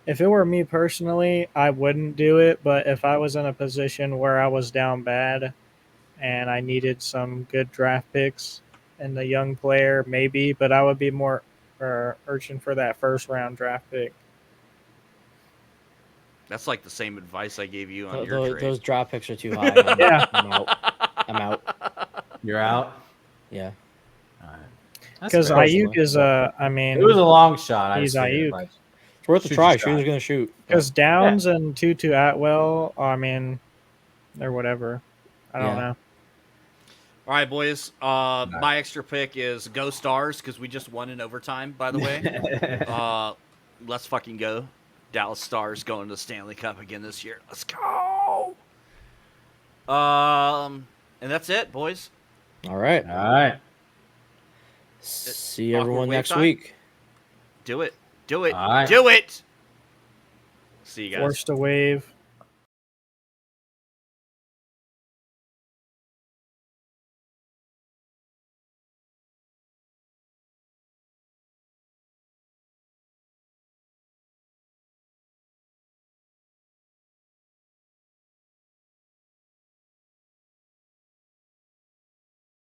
If it were me personally, I wouldn't do it. But if I was in a position where I was down bad and I needed some good draft picks and a young player, maybe. But I would be more urging for that 1st round draft pick. That's like the same advice I gave you on your trade. Those draft picks are too high. I'm out. You're out? Yeah. All right. Because Ayuk is it was a long shot. He's Ayuk. It's worth a try. She was going to shoot. Because Downs and Tutu Atwell, I mean, they're whatever. I don't know. All right, boys. My extra pick is Go Stars because we just won in overtime, by the way. Let's fucking go. Dallas Stars going to the Stanley Cup again this year. Let's go. And that's it, boys. All right. See everyone next week. Do it. All right. Do it. See you guys. Forced to wave.